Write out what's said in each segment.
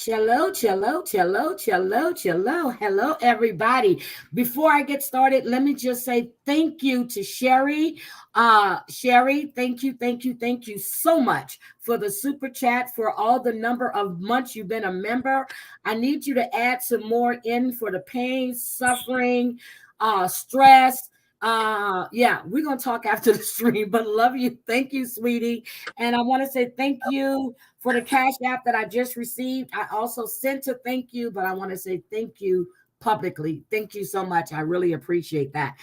Cello, cello, cello, cello, cello. Hello, everybody. Before I get started, let me just say thank you to Sherry. Sherry, thank you so much for the super chat, for all the number of months you've been a member. I need you to add some more in for the pain, suffering, stress. Yeah, we're gonna talk after the stream, but love you. Thank you, sweetie. And I want to say thank you for the cash app that I just received. I also sent a thank you, but I want to say thank you publicly. Thank you so much. I really appreciate that.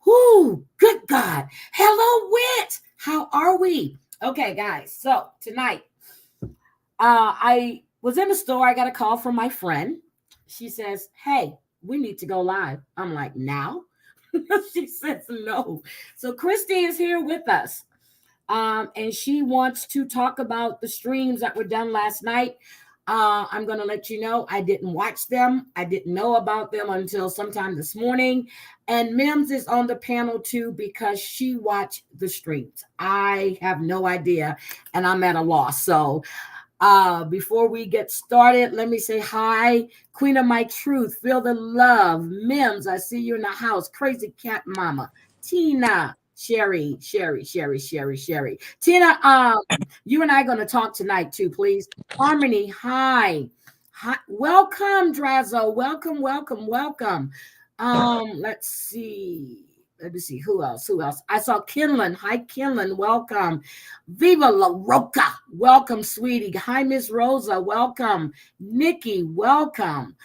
Whoo, good God. Hello, Wit. How are we? Okay, guys. So tonight, I was in the store. I got a call from my friend. She says, "Hey, we need to go live." I'm like, "Now?" She says, "No." So Christie is here with us. And she wants to talk about the streams that were done last night. I'm going to let you know I didn't watch them. I didn't know about them until sometime this morning. And Mims is on the panel too because she watched the streams. I have no idea, and I'm at a loss. So before we get started, let me say hi, Queen of My Truth. Feel the love. Mims, I see you in the house. Crazy Cat Mama. Tina. Sherry. Tina, you and I are going to talk tonight too, please. Harmony, hi. Hi. Welcome, Drazo. Welcome. Let's see. Let me see who else. I saw Kinlan. Hi, Kinlan. Welcome. Viva La Roca. Welcome, sweetie. Hi, Miss Rosa. Welcome. Nikki. Welcome.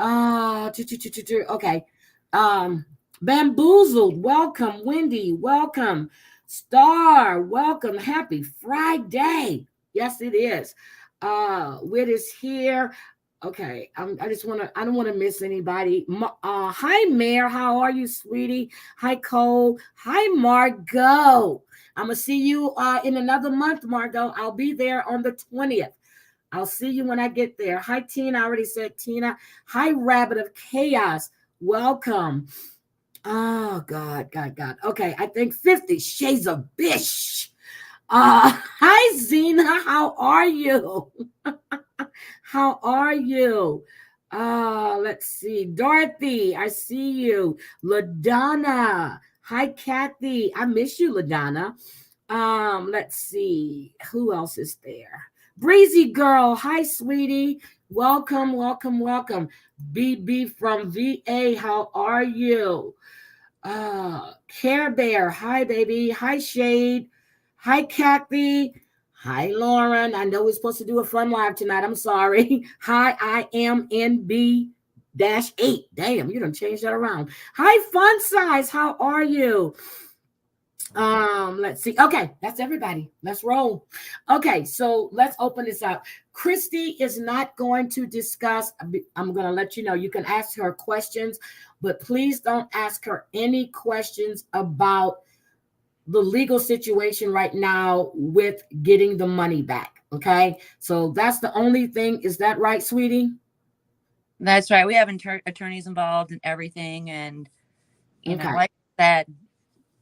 Okay. Bamboozled. Welcome. Wendy. Welcome. Star. Welcome. Happy Friday. Yes, it is. Wit is here. Okay, I don't want to miss anybody. Hi, Mayor. How are you, sweetie? Hi, Cole. Hi, Margot. I'm going to see you in another month, Margot. I'll be there on the 20th. I'll see you when I get there. Hi, Tina. I already said Tina. Hi, Rabbit of Chaos. Welcome. Oh, God. Okay, I think 50 Shades of Bish. Hi, Zena. How are you? How are you? Let's see. Dorothy, I see you. LaDonna. Hi, Kathy. I miss you, LaDonna. Let's see. Who else is there? Breezy Girl. Hi, sweetie. Welcome. BB from VA. How are you? Care Bear. Hi, baby. Hi, Shade. Hi, Kathy. Hi, Lauren. I know we're supposed to do a fun live tonight. I'm sorry. Hi, I am NB-8. Damn, you done changed that around. Hi, Fun Size. How are you? Let's see. Okay, that's everybody. Let's roll. Okay, so let's open this up. Christie is not going to discuss. I'm going to let you know. You can ask her questions, but please don't ask her any questions about the legal situation right now with getting the money back. Okay, so that's the only thing. Is that right, sweetie? That's right. We have attorneys involved in everything, and you know, like I said,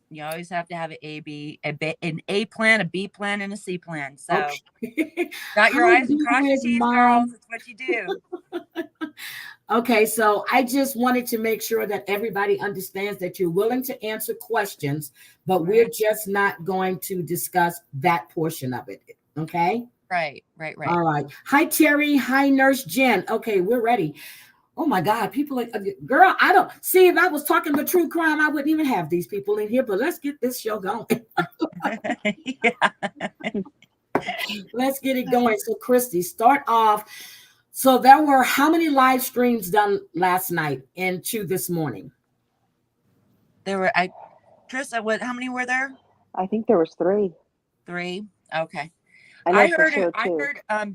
you always have to have an an A plan, a B plan, and a C plan. So, got your eyes and cross your T's, girls. That's what you do. Okay, so I just wanted to make sure that everybody understands that you're willing to answer questions, but we're just not going to discuss that portion of it. Okay? Right. All right. Hi, Terry. Hi, Nurse Jen. Okay, we're ready. Oh my God, people are, girl, I don't see if I was talking the true crime, I wouldn't even have these people in here, but let's get this show going. Let's get it going. So, Christie, start off. So there were how many live streams done last night into this morning? There were, Chris, how many were there? I think there was 3. 3? Okay. I heard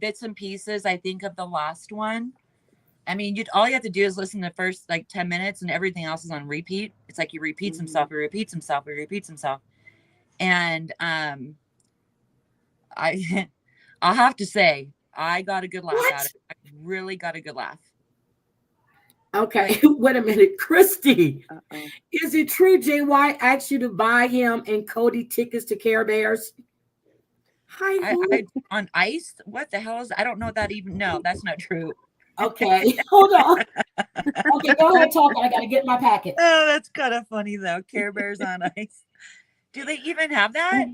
bits and pieces, I think, of the last one. I mean, all you have to do is listen to the first like 10 minutes and everything else is on repeat. It's like he repeats himself. And I'll have to say, I got a good laugh out of it. I really got a good laugh. Okay, wait a minute. Christie, is it true JY asked you to buy him and Cody tickets to Care Bears? Hi, on ice? What the hell is, I don't know that even. No, that's not true. Okay, hold on. Okay, go ahead, talk. I got to get my packet. Oh, that's kind of funny though. Care Bears on ice. Do they even have that?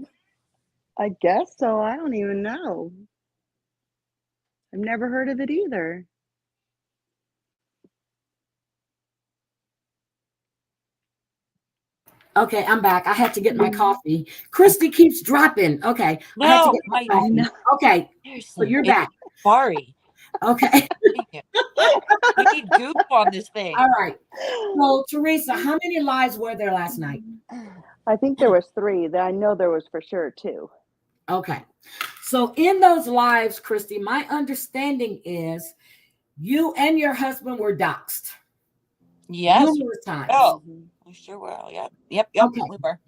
I guess so. I don't even know. I've never heard of it either. Okay, I'm back. I had to get my coffee. Christy keeps dropping. Okay, I had to get my coffee. Okay, so you're back. Sorry. Okay. We need goop on this thing. All right. So, Teresa, how many lives were there last night? I think there was 3. I know there was for sure 2. Okay. So in those lives, Christy, my understanding is you and your husband were doxxed. Yes. Numerous times. Oh, we sure were. Yep. Okay. We were.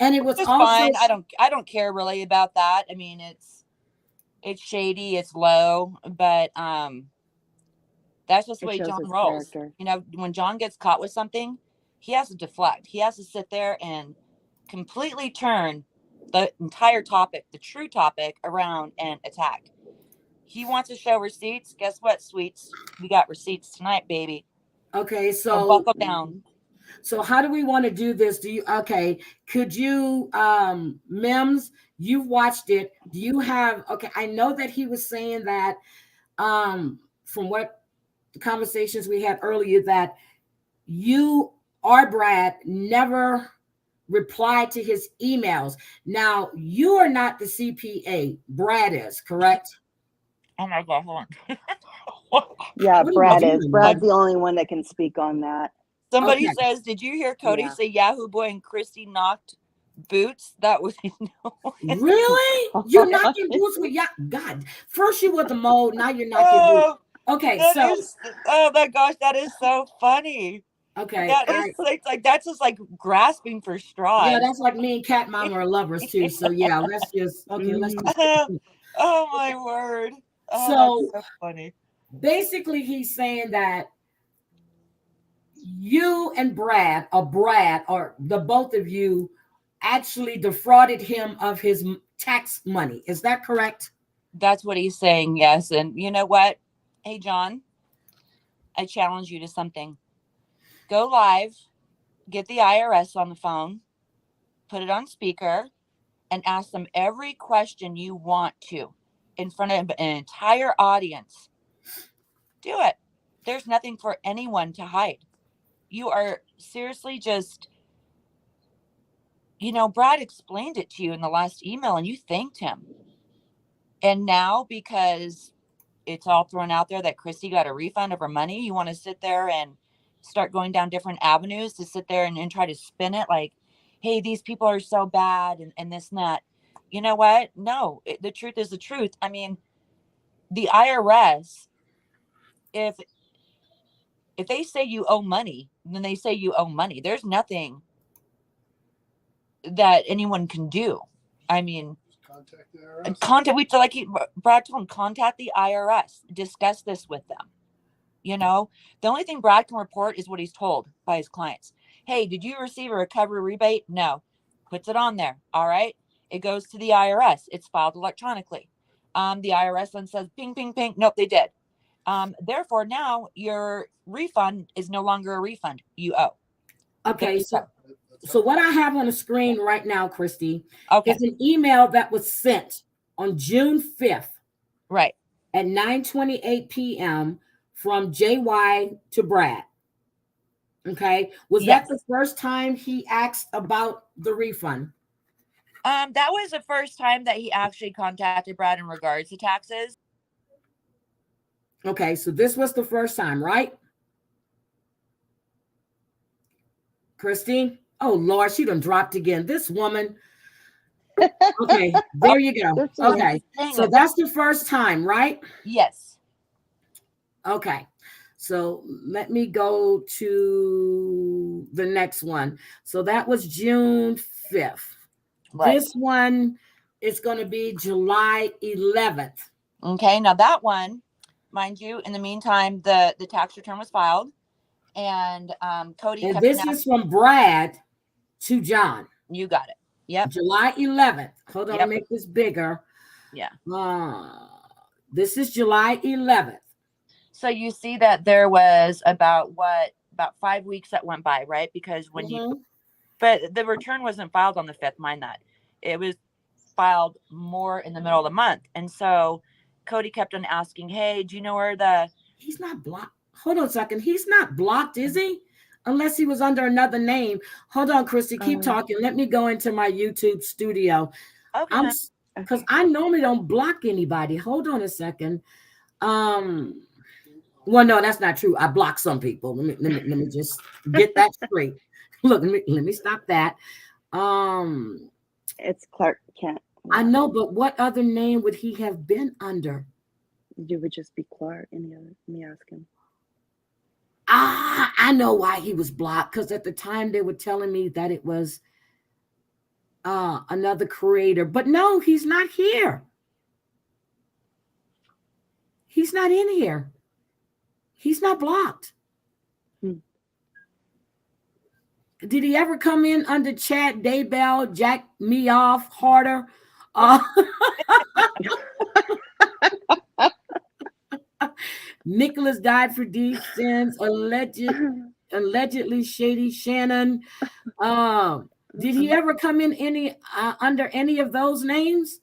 And it was It's also fine. I don't care really about that. I mean, it's shady, it's low, but that's just the way John rolls. Character. You know, when John gets caught with something, he has to deflect. He has to sit there and completely turn the entire topic, the true topic, around and attack. He wants to show receipts. Guess what, sweets? We got receipts tonight, baby. Okay, so buckle down. So how do we want to do this? Could you Mims, you've watched it. Do you have I know that he was saying that from what the conversations we had earlier that you or Brad never replied to his emails. Now, you are not the CPA. Brad is, correct? Oh my God, hold on. Yeah, Brad is. Brad's the only one that can speak on that. Somebody says, did you hear Cody say Yahoo Boy and Christie knocked boots? That was Really? You're knocking boots with God. First you were the mold, now you're knocking boots. Okay, oh my gosh, that is so funny. Okay, that's just like grasping for straws. Yeah, that's like me and Cat Mama are lovers too. So yeah, let's just oh my word. Oh, that's so funny. Basically, he's saying that you and Brad or the both of you actually defrauded him of his tax money. Is that correct? That's what he's saying, yes. And you know what? Hey, John, I challenge you to something. Go live, get the IRS on the phone, put it on speaker, and ask them every question you want to in front of an entire audience. Do it. There's nothing for anyone to hide. You are seriously just, Brad explained it to you in the last email and you thanked him. And now, because it's all thrown out there that Christie got a refund of her money, you want to sit there and start going down different avenues to sit there and try to spin it like, hey, these people are so bad and this and that. You know what? No, the truth is the truth. I mean, the IRS, if they say you owe money, then they say you owe money. There's nothing that anyone can do. I mean, contact the IRS. Brad told him, contact the IRS. Discuss this with them. The only thing Brad can report is what he's told by his clients. Hey, did you receive a recovery rebate? No. Puts it on there. All right. It goes to the IRS. It's filed electronically. The IRS then says, ping, ping, ping. Nope, they did. Therefore, now your refund is no longer a refund. You owe. Okay, so what I have on the screen right now, Christy, is an email that was sent on June 5th. Right. At 9:28 p.m. from JY to Brad. Okay. Was that the first time he asked about the refund? That was the first time that he actually contacted Brad in regards to taxes. Okay, so this was the first time, right? Christine? Oh, Lord, she done dropped again. This woman. Okay, there you go. Okay, so that's the first time, right? Yes. Okay, so let me go to the next one. So that was June 5th. Right. This one is going to be July 11th. Okay, now that one, mind you, in the meantime, the tax return was filed. And Cody. And this is from Brad to John. You got it. Yep. July 11th. Hold on, make this bigger. Yeah. This is July 11th. So you see that there was about 5 weeks that went by, right? Because when but the return wasn't filed on the 5th, mind that. It was filed more in the middle of the month. And so Cody kept on asking, hey, do you know where he's not blocked? Hold on a second. He's not blocked, is he? Unless he was under another name. Hold on, Christy, keep talking. Let me go into my YouTube studio. Okay. Because I normally don't block anybody. Hold on a second. Well, no, that's not true. I block some people. Let me just get that straight. Look, let me stop that. It's Clark Kent. I know, but what other name would he have been under? You would just be Clark. Let me ask him. I know why he was blocked, because at the time they were telling me that it was another creator. But no, he's not here. He's not in here. He's not blocked. Did he ever come in under Chad Daybell, Jack Me Off, Harder? Nicholas died for deep sins, allegedly Shady Shannon. Did he ever come in under any of those names?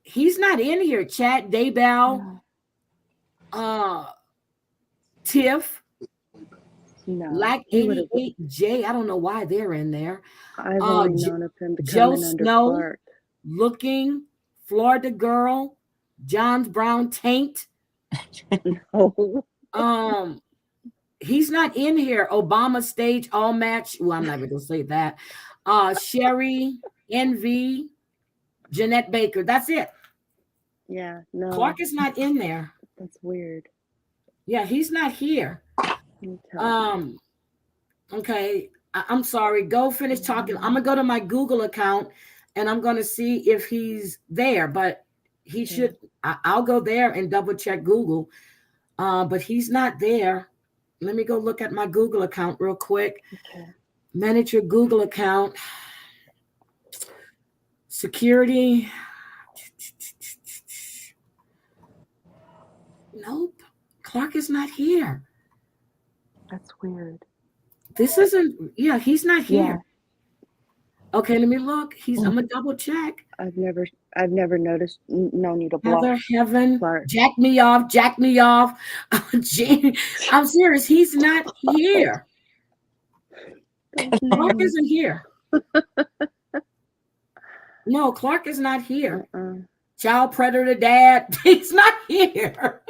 He's not in here. Chad Daybell, Tiff, like 88J. I don't know why they're in there. I've only known of him to Joe come in under Snow, Clark. Looking, Florida Girl, John's Brown Taint. No. He's not in here. Obama Stage All Match. Well, I'm not going to say that. Sherry, Envy, Jeanette Baker. That's it. Yeah, no. Clark is not in there. That's weird. Yeah, he's not here. Okay. I'm sorry. Go finish talking. I'm gonna go to my Google account and I'm gonna see if he's there. But he should. I'll go there and double check Google. But he's not there. Let me go look at my Google account real quick. Okay. Manage your Google account. Security. Nope. Clark is not here. That's weird. This isn't. Yeah, he's not here. Yeah. Okay, let me look. I'm gonna double check. I've never noticed. Known you to block. Heather, Heaven, Clark. Jack me off. I'm serious. He's not here. Clark isn't here. No, Clark is not here. Child predator dad. He's not here.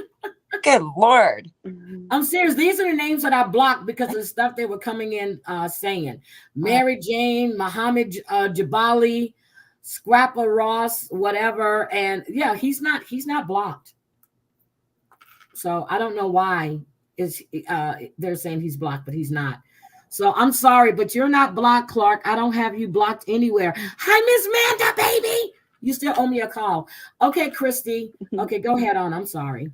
Good Lord. I'm serious. These are the names that I blocked because of the stuff they were coming in saying. Mary Jane, Muhammad Jabali, Scrapper Ross, whatever. And yeah, he's not blocked. So I don't know why they're saying he's blocked, but he's not. So I'm sorry, but you're not blocked, Clark. I don't have you blocked anywhere. Hi, Miss Manda, baby. You still owe me a call. Okay, Christy. Okay, go ahead on. I'm sorry.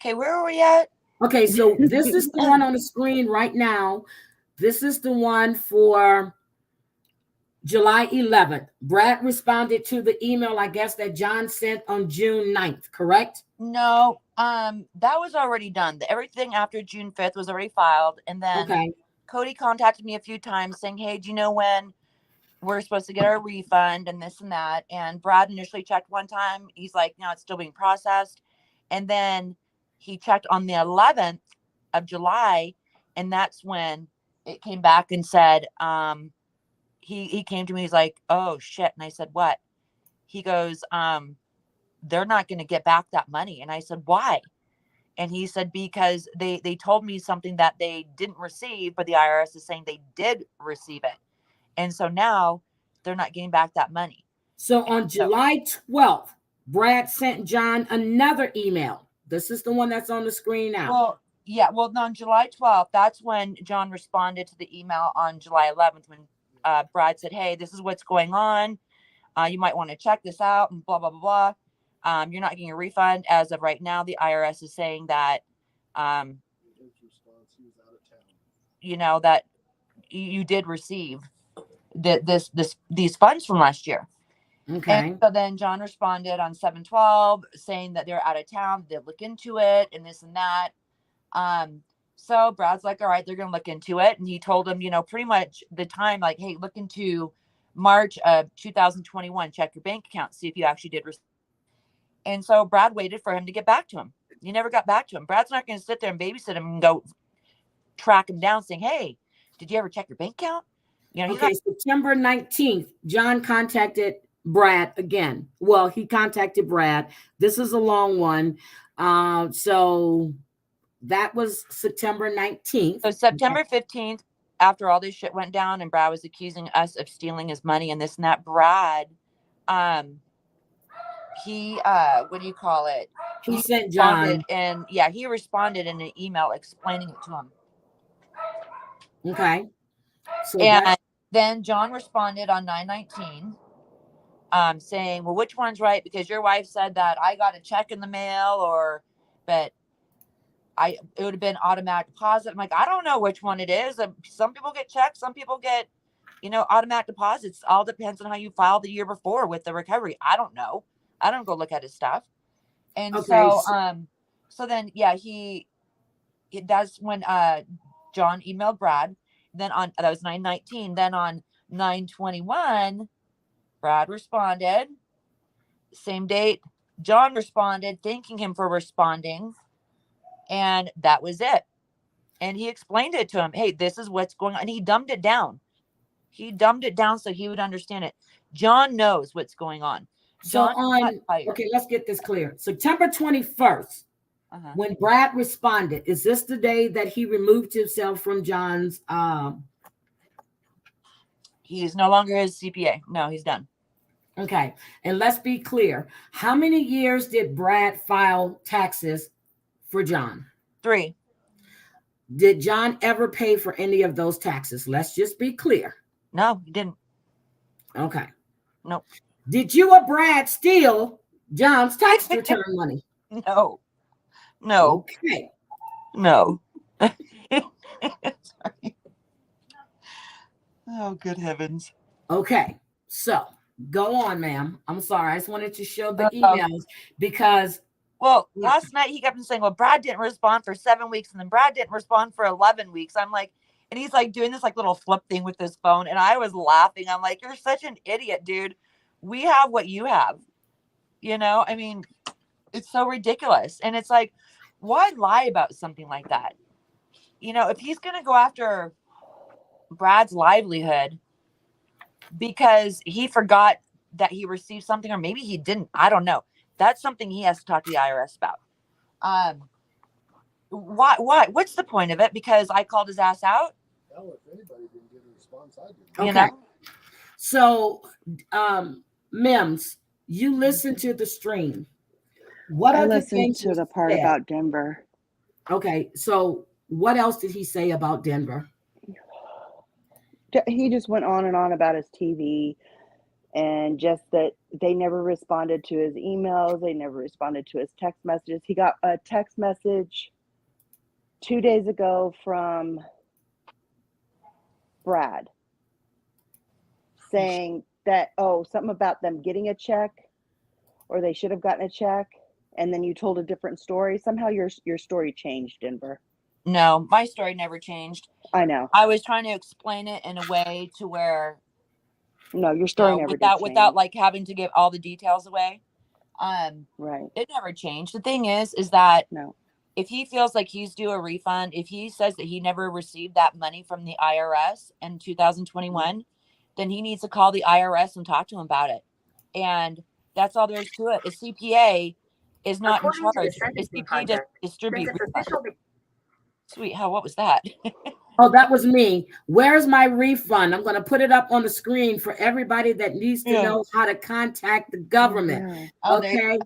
Okay, where are we at? Okay, so this is the one on the screen right now. This is the one for July 11th. Brad responded to the email, I guess, that John sent on June 9th, correct? No, that was already done. Everything after June 5th was already filed. And then Cody contacted me a few times saying, hey, do you know when we're supposed to get our refund and this and that? And Brad initially checked one time. He's like, no, it's still being processed. And then he checked on the 11th of July, and that's when it came back and said, he came to me, he's like, oh shit. And I said, what? He goes, they're not going to get back that money. And I said, why? And he said, because they told me something that they didn't receive, but the IRS is saying they did receive it. And so now they're not getting back that money. So on July 12th, Brad sent John another email. This is the one that's on the screen now. Well, yeah. Well, on July 12th, that's when John responded to the email on July 11th when Brad said, hey, this is what's going on. You might want to check this out and blah, blah, blah, blah. You're not getting a refund as of right now. The IRS is saying that, that you did receive these funds from last year. Okay. And so then John responded on 7/12 saying that they're out of town. They'd look into it and this and that. So Brad's like, all right, they're going to look into it. And he told him, pretty much the time, like, hey, look into March of 2021, check your bank account, see if you actually did receive. And so Brad waited for him to get back to him. He never got back to him. Brad's not going to sit there and babysit him and go track him down saying, hey, did you ever check your bank account? Okay, September 19th, John contacted Brad again. Well, he contacted Brad. This is a long one. So that was September 19th. So September 15th, after all this shit went down and Brad was accusing us of stealing his money and this and that, Brad, he what do you call it? He sent John. And he responded in an email explaining it to him. Okay. So and then John responded on 9/19, saying, well, which one's right? Because your wife said that I got a check in the mail but it would have been automatic deposit. I'm like, I don't know which one it is. Some people get checks, some people get, automatic deposits. All depends on how you filed the year before with the recovery. I don't know. I don't go look at his stuff. And so then, that's when John emailed Brad. Then that was 9/19. Then on 9/21, Brad responded. Same date, John responded, thanking him for responding. And that was it. And he explained it to him. Hey, this is what's going on. And he dumbed it down. So he would understand it. John knows what's going on. So okay, let's get this clear. September 21st, when Brad responded, is this the day that he removed himself from John's? He's no longer his CPA. No, he's done. Okay. And let's be clear. How many years did Brad file taxes for John? 3. Did John ever pay for any of those taxes? Let's just be clear. No, he didn't. Okay. Nope. Did you or Brad steal John's tax return money? No. Okay. No. Sorry. Oh, good heavens. Okay. So go on, ma'am. I'm sorry. I just wanted to show the emails because. Well, last night he kept saying, well, Brad didn't respond for 7 weeks and then Brad didn't respond for 11 weeks. I'm like, and he's like doing this like little flip thing with his phone. And I was laughing. I'm like, you're such an idiot, dude. We have what you have. I mean, it's so ridiculous. And it's like, why lie about something like that? If he's going to go after Brad's livelihood because he forgot that he received something, or maybe he didn't, I don't know. That's something he has to talk to the IRS about. Why? What's the point of it? Because I called his ass out? Hell, if anybody didn't get a response, I did. Okay. So, Mims, you listen to the stream. What I other listened things to the part about Denver. Okay. So what else did he say about Denver? He just went on and on about his TV and just that they never responded to his emails. They never responded to his text messages. He got a text message 2 days ago from Brad saying that, something about them getting a check or they should have gotten a check. And then you told a different story. Somehow your story changed, Denver. No, my story never changed. I know. I was trying to explain it in a way to where no, your story never did change. Without like having to give all the details away. Right. It never changed. The thing is that no. If he feels like he's due a refund, if he says that he never received that money from the IRS in 2021, then he needs to call the IRS and talk to him about it. And that's all there is to it. A CPA is not in charge. A CPA just distribute refunds. Sweet hell, what was that? Oh, that was me. Where's my refund? I'm going to put it up on the screen for everybody that needs to know how to contact the government. Okay.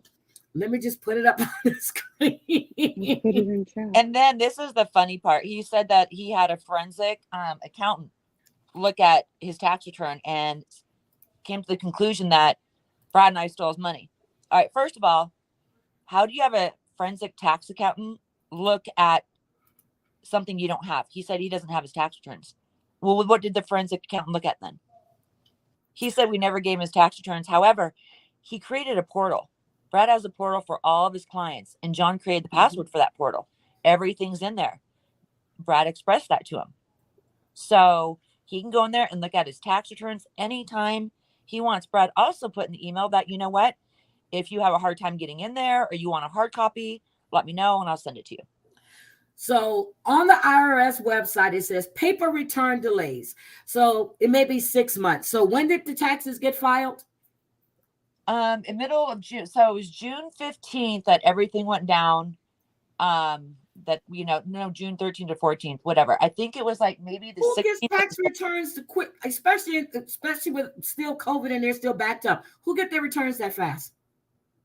Let me just put it up on the screen. And then this is the funny part. He said that he had a forensic accountant look at his tax return and came to the conclusion that Brad and I stole his money. All right. First of all, how do you have a forensic tax accountant look at something you don't have? He said he doesn't have his tax returns. Well, what did the forensic accountant look at then? He said we never gave him his tax returns. However, he created a portal. Brad has a portal for all of his clients, and John created the password for that portal. Everything's in there. Brad expressed that to him. So he can go in there and look at his tax returns anytime he wants. Brad also put in the email that, you know what, if you have a hard time getting in there or you want a hard copy, let me know and I'll send it to you. So on the IRS website, it says paper return delays. So it may be 6 months. So when did the taxes get filed? In middle of June. So it was June 15th that everything went down. That, June 13th to 14th, whatever. I think it was like maybe the Who 16th. gets tax returns to quick, especially with still COVID and they're still backed up? Who get their returns that fast?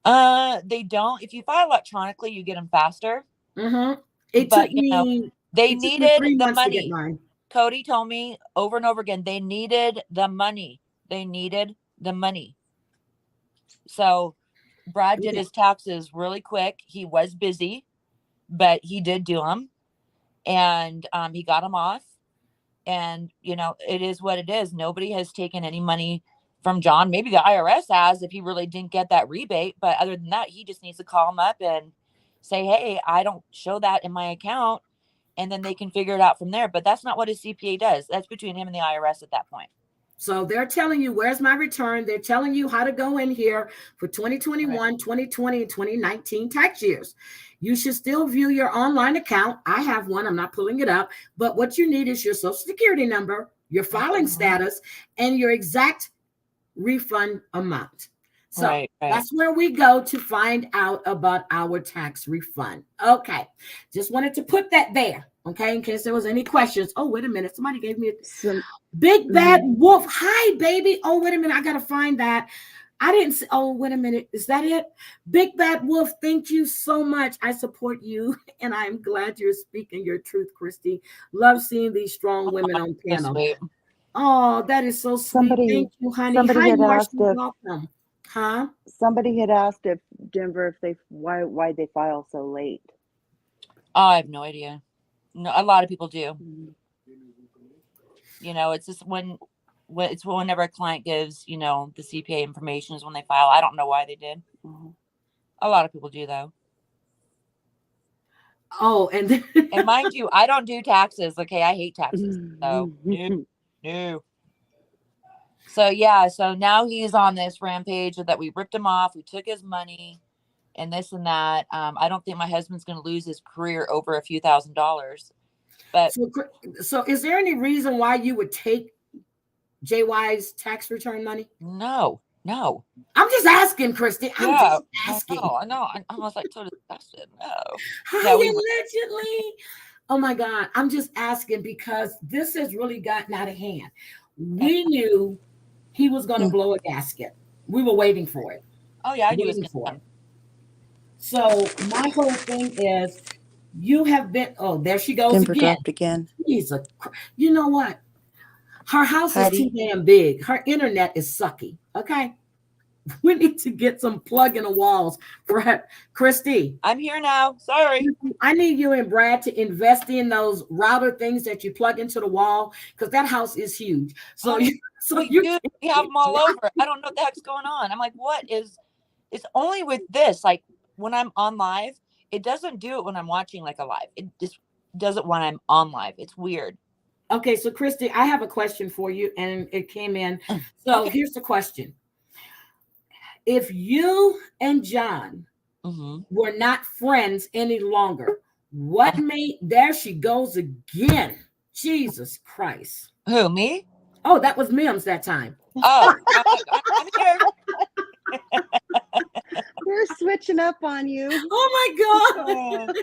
They don't. If you file electronically, you get them faster. Mm-hmm. But they needed 3 the months to get money. mine. Cody told me over and over again, they needed the money. So Brad did his taxes really quick. He was busy, but he did do them, and he got them off. And it is what it is. Nobody has taken any money from John. Maybe the IRS has, if he really didn't get that rebate. But other than that, he just needs to call them up and say, hey, I don't show that in my account. And then they can figure it out from there. But that's not what his CPA does. That's between him and the IRS at that point. So they're telling you, where's my return? They're telling you how to go in here for 2021, right, 2020, and 2019 tax years. You should still view your online account. I have one. I'm not pulling it up. But what you need is your Social Security number, your filing status, and your exact refund amount. So that's where we go to find out about our tax refund. Okay. Just wanted to put that there. Okay. In case there was any questions. Oh, wait a minute. Somebody gave me a Big Bad Wolf. Hi, baby. Oh, wait a minute. I got to find that. I didn't see. Oh, wait a minute. Is that it? Big Bad Wolf. Thank you so much. I support you. And I'm glad you're speaking your truth, Christie. Love seeing these strong women on panel. Oh, that is so sweet. Thank you, honey. Hi, Marcia. Welcome. Huh? Somebody had asked if Denver, why they file so late. I have no idea. No, a lot of people do. It's just whenever a client gives, the CPA information is when they file. I don't know why they did. A lot of people do, though. Oh, and mind you, I don't do taxes. Okay, I hate taxes. So no. So now he's on this rampage that we ripped him off. We took his money and this and that. I don't think my husband's going to lose his career over a few $1,000s. But so is there any reason why you would take JY's tax return money? No. I'm just asking, Christie. I'm just asking. No. I was like so disgusted. No. Hi, allegedly. Oh my God. I'm just asking because this has really gotten out of hand. We knew he was going to blow a gasket. We were waiting for it. Oh yeah, I knew it was going to. So my whole thing is, you have been. Oh, there she goes Denver again. Dropped again. You know what? Her house is too damn big. Her internet is sucky. Okay, we need to get some plug in the walls for her. Christie, I'm here now. Sorry. I need you and Brad to invest in those router things that you plug into the wall because that house is huge. So we have them all over. I don't know what the heck's going on. I'm like, what is? It's only with this. Like when I'm on live, it doesn't do it when I'm watching like a live. It just does it when I'm on live. It's weird. Okay, so Christie, I have a question for you, and it came in. So here's the question. If you and John were not friends any longer, what made, there she goes again. Jesus Christ. Who, me? Oh, that was Mims that time. Oh, I'm here. We're switching up on you. Oh my God.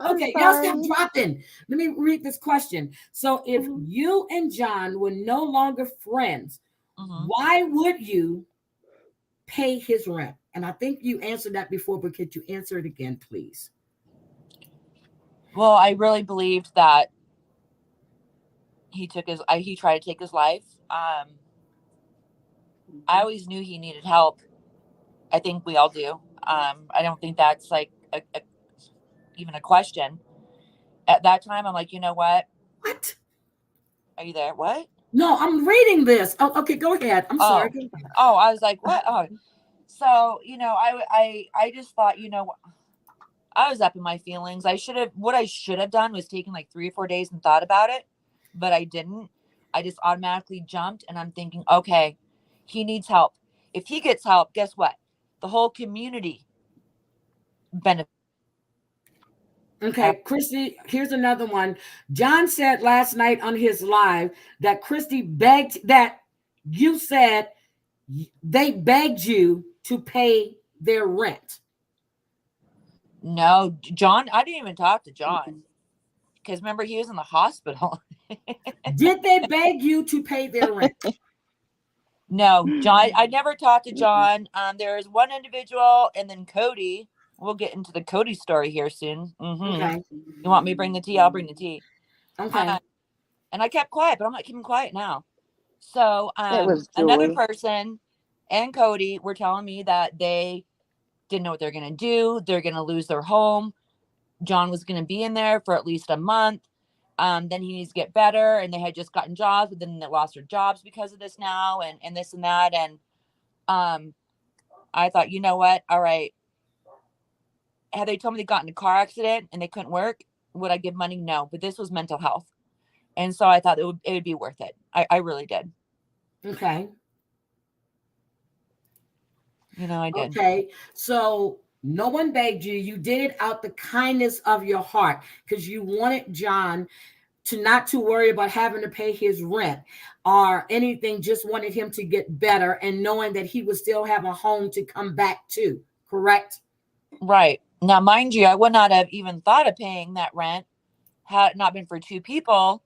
Okay, y'all stop dropping. Let me read this question. So if you and John were no longer friends, why would you pay his rent? And I think you answered that before, but could you answer it again, please? Well, I really believed that he tried to take his life. I always knew he needed help. I think we all do. I don't think that's like even a question. At that time, I'm like, you know what? What? Are you there? What? No, I'm reading this. Oh, okay, go ahead. I'm sorry. Oh, I was like, what? Oh, so I just thought, I was up in my feelings. What I should have done was taken like 3 or 4 days and thought about it, but I didn't. I just automatically jumped, and I'm thinking, okay, he needs help. If he gets help, guess what? The whole community benefits. Okay, Christy, here's another one. John said last night on his live that Christy begged that you said they begged you to pay their rent. No, John, I didn't even talk to John because remember he was in the hospital. Did they beg you to pay their rent? No, John, I never talked to John. There is one individual, and then Cody. We'll get into the Cody story here soon. Okay. You want me to bring the tea? I'll bring the tea. Okay. And I kept quiet, but I'm not keeping quiet now. So It was another Julie. person and Cody were telling me that they didn't know what they're going to do. They're going to lose their home. John was going to be in there for at least a month. Then he needs to get better. And they had just gotten jobs, but then they lost their jobs because of this now and this and that. And I thought, you know what? All right. Had they told me they got in a car accident and they couldn't work, would I give money? No. But this was mental health. And so I thought it would be worth it. I really did. Okay. I did. Okay. So no one begged you. You did it out the kindness of your heart because you wanted John to not to worry about having to pay his rent or anything, just wanted him to get better and knowing that he would still have a home to come back to, correct? Right. Now, mind you, I would not have even thought of paying that rent had it not been for two people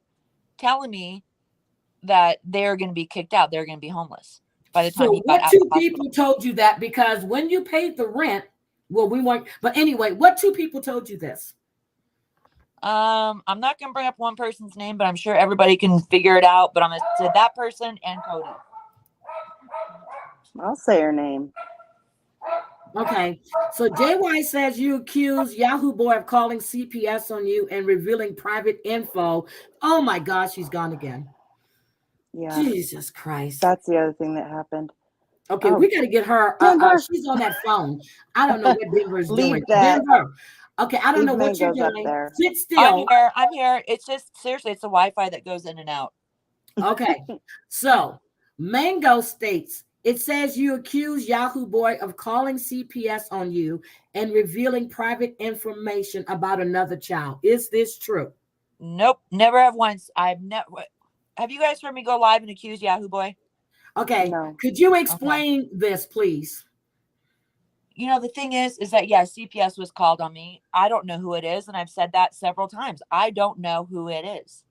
telling me that they're going to be kicked out. They're going to be homeless by the time So he got what out of two the hospital. people told you that? Because when you paid the rent, well, we weren't, but anyway, what two people told you this? I'm not going to bring up one person's name, but I'm sure everybody can figure it out. But I'm going to say that person and Cody. I'll say her name. Okay, so JY says you accuse Yahoo Boy of calling CPS on you and revealing private info. Oh my gosh, she's gone again. Yeah. Jesus Christ. That's the other thing that happened. Okay, we got to get her. She's on that phone. I don't know what Denver is doing. Denver. Okay, I don't know what you're doing. Sit still. I'm here. It's just, seriously, it's the Wi-Fi that goes in and out. Okay, so Mango states, it says you accuse Yahoo Boy of calling CPS on you and revealing private information about another child. Is this true? Nope, never have once. I've never. Have you guys heard me go live and accuse Yahoo Boy? Okay, no. Could you explain this, please? The thing is that, yeah, CPS was called on me. I don't know who it is, and I've said that several times. I don't know who it is.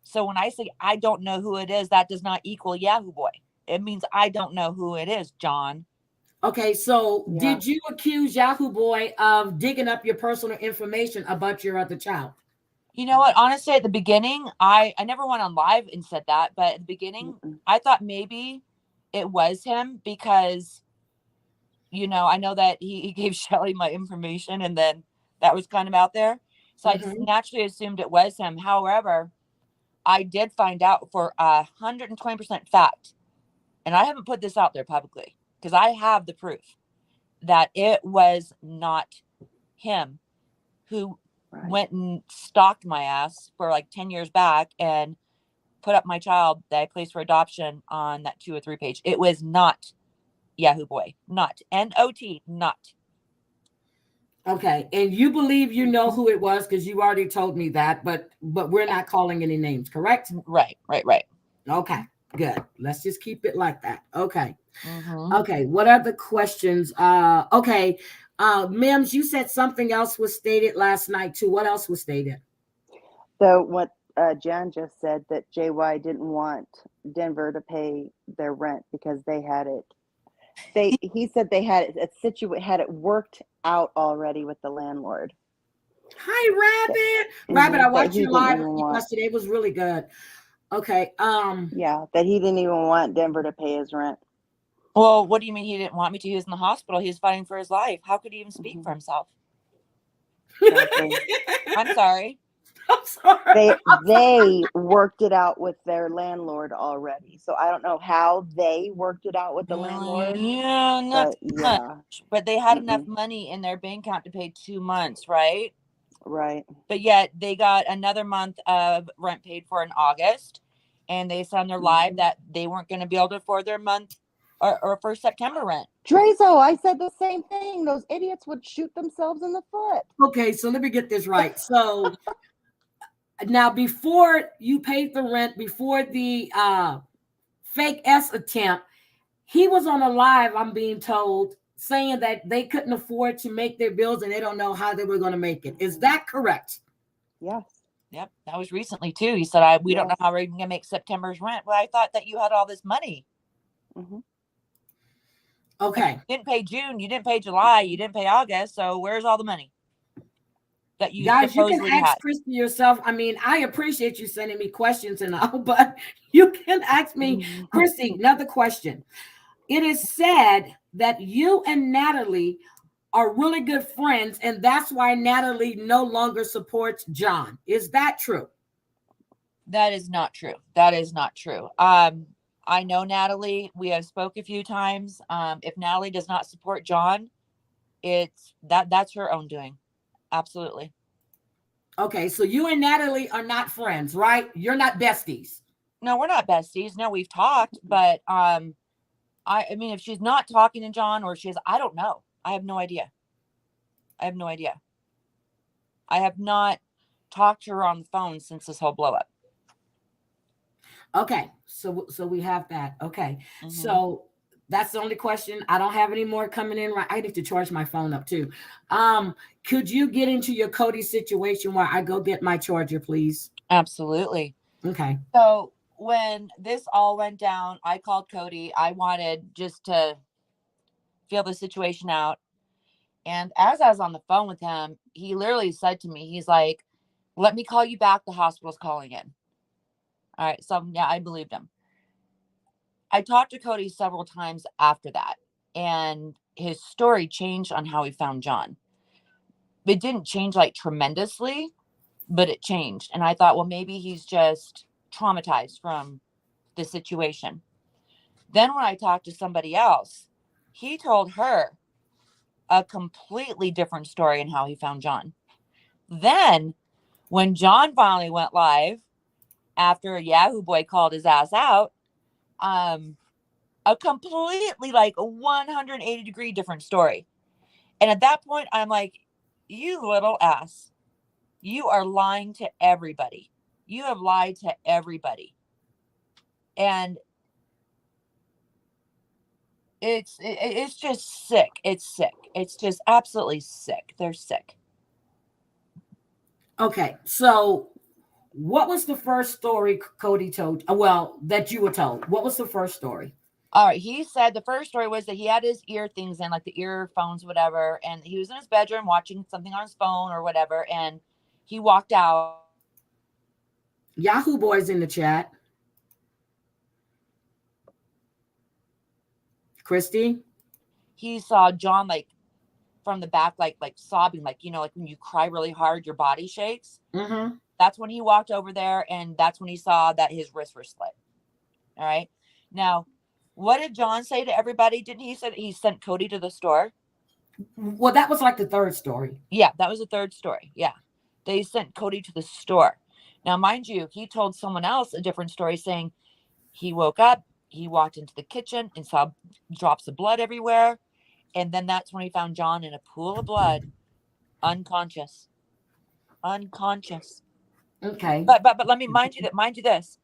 So when I say I don't know who it is, that does not equal Yahoo Boy. It means I don't know who it is, John. Okay, so did you accuse Yahoo Boy of digging up your personal information about your other child? You know what? Honestly, at the beginning, I never went on live and said that. But at the beginning, I thought maybe it was him because, I know that he gave Shelly my information and then that was kind of out there. So I just naturally assumed it was him. However, I did find out for 120% fact, and I haven't put this out there publicly because I have the proof that it was not him who went and stalked my ass for like 10 years back and put up my child that I placed for adoption on that 2 or 3 page. It was not Yahoo Boy, not N-O-T, not. Okay, and you believe you know who it was because you already told me that, but we're not calling any names, correct? Right. Okay, good. Let's just keep it like that. Okay. Okay, what other questions? Okay, Mims, you said something else was stated last night too. What else was stated? So what Jan just said, that JY didn't want Denver to pay their rent because they had it. He said they had it worked out already with the landlord. Hi, Rabbit. I watched you live yesterday. It was really good. Okay. Yeah, that he didn't even want Denver to pay his rent. Well, what do you mean he didn't want me to? He was in the hospital. He was fighting for his life. How could he even speak for himself? Exactly. I'm sorry. I'm sorry. They worked it out with their landlord already. So I don't know how they worked it out with the landlord. Yeah, not But much. yeah. But they had enough money in their bank account to pay 2 months, right? Right. But yet they got another month of rent paid for in August, and they said on their live that they weren't going to be able to afford their month or for September rent. Drazo, I said the same thing. Those idiots would shoot themselves in the foot. Okay, so let me get this right. So now, before you paid the rent, before the fake S attempt, he was on a live, I'm being told, saying that they couldn't afford to make their bills and they don't know how they were going to make it. Is that correct? Yes. Yep, that was recently too. He said, we don't know Yes. how we're even going to make September's rent. Well, I thought that you had all this money. Okay. You didn't pay June, you didn't pay July, you didn't pay August. So where's all the money that you Guys, you can supposedly ask had? Christie yourself. I mean, I appreciate you sending me questions and all, but you can ask me, Christie, another question. It is said that you and Natalie are really good friends, and that's why Natalie no longer supports John. Is that true? That is not true. That is not true. I know Natalie. We have spoke a few times. If Natalie does not support John, that's her own doing. Absolutely. Okay, so you and Natalie are not friends, right? You're not besties. No, we're not besties. No, we've talked, but I mean, if she's not talking to John or she's, I don't know. I have no idea. I have no idea. I have not talked to her on the phone since this whole blow up. Okay, so we have that. Okay, so that's the only question. I don't have any more coming in. Right, I need to charge my phone up too. Could you get into your Cody situation while I go get my charger, please? Absolutely. Okay. So when this all went down, I called Cody. I wanted just to feel the situation out. And as I was on the phone with him, he literally said to me, he's like, let me call you back. The hospital's calling in. All right. So yeah, I believed him. I talked to Cody several times after that, and his story changed on how he found John. It didn't change like tremendously, but it changed. And I thought, well, maybe he's just traumatized from the situation. Then when I talked to somebody else, he told her a completely different story in how he found John. Then when John finally went live after a Yahoo boy called his ass out, a completely like a 180-degree different story. And at that point, I'm like, you little ass, you are lying to everybody. You have lied to everybody. And it's just sick. It's sick. It's just absolutely sick. They're sick. Okay, so what was the first story Cody told? Well, that you were told. What was the first story? All right. He said the first story was that he had his ear things in, like the earphones, whatever, and he was in his bedroom watching something on his phone or whatever, and he walked out. Yahoo boys in the chat. Christie? He saw John like from the back, like sobbing, like, like when you cry really hard, your body shakes. Mm-hmm. That's when he walked over there, and that's when he saw that his wrists were slit. All right. Now, what did John say to everybody? Didn't he say that he sent Cody to the store? Well, that was like the third story. Yeah, that was the third story. Yeah. They sent Cody to the store. Now, mind you, he told someone else a different story saying he woke up, he walked into the kitchen and saw drops of blood everywhere. And then that's when he found John in a pool of blood, unconscious. Unconscious. Okay. But let me mind you this.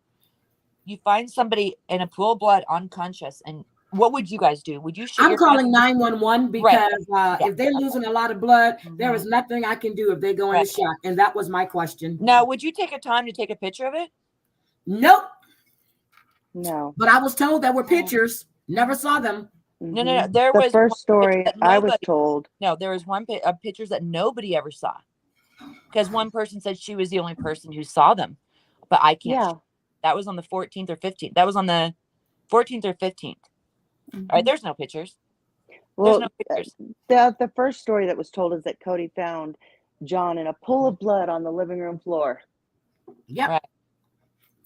You find somebody in a pool of blood unconscious, and what would you guys do? Would you shoot? I'm calling 911 because if they're losing a lot of blood, there is nothing I can do if they go into shock. And that was my question. Now, would you take a time to take a picture of it? Nope. No. But I was told there were pictures. Never saw them. No. There the was first story I was told. No, there was one pictures that nobody ever saw, because one person said she was the only person who saw them, but I can't. Yeah. That was on the 14th or 15th. That was on the 14th or 15th. All right, there's no pictures. Well, there's no pictures. The first story that was told is that Cody found John in a pool of blood on the living room floor. Yep. Right.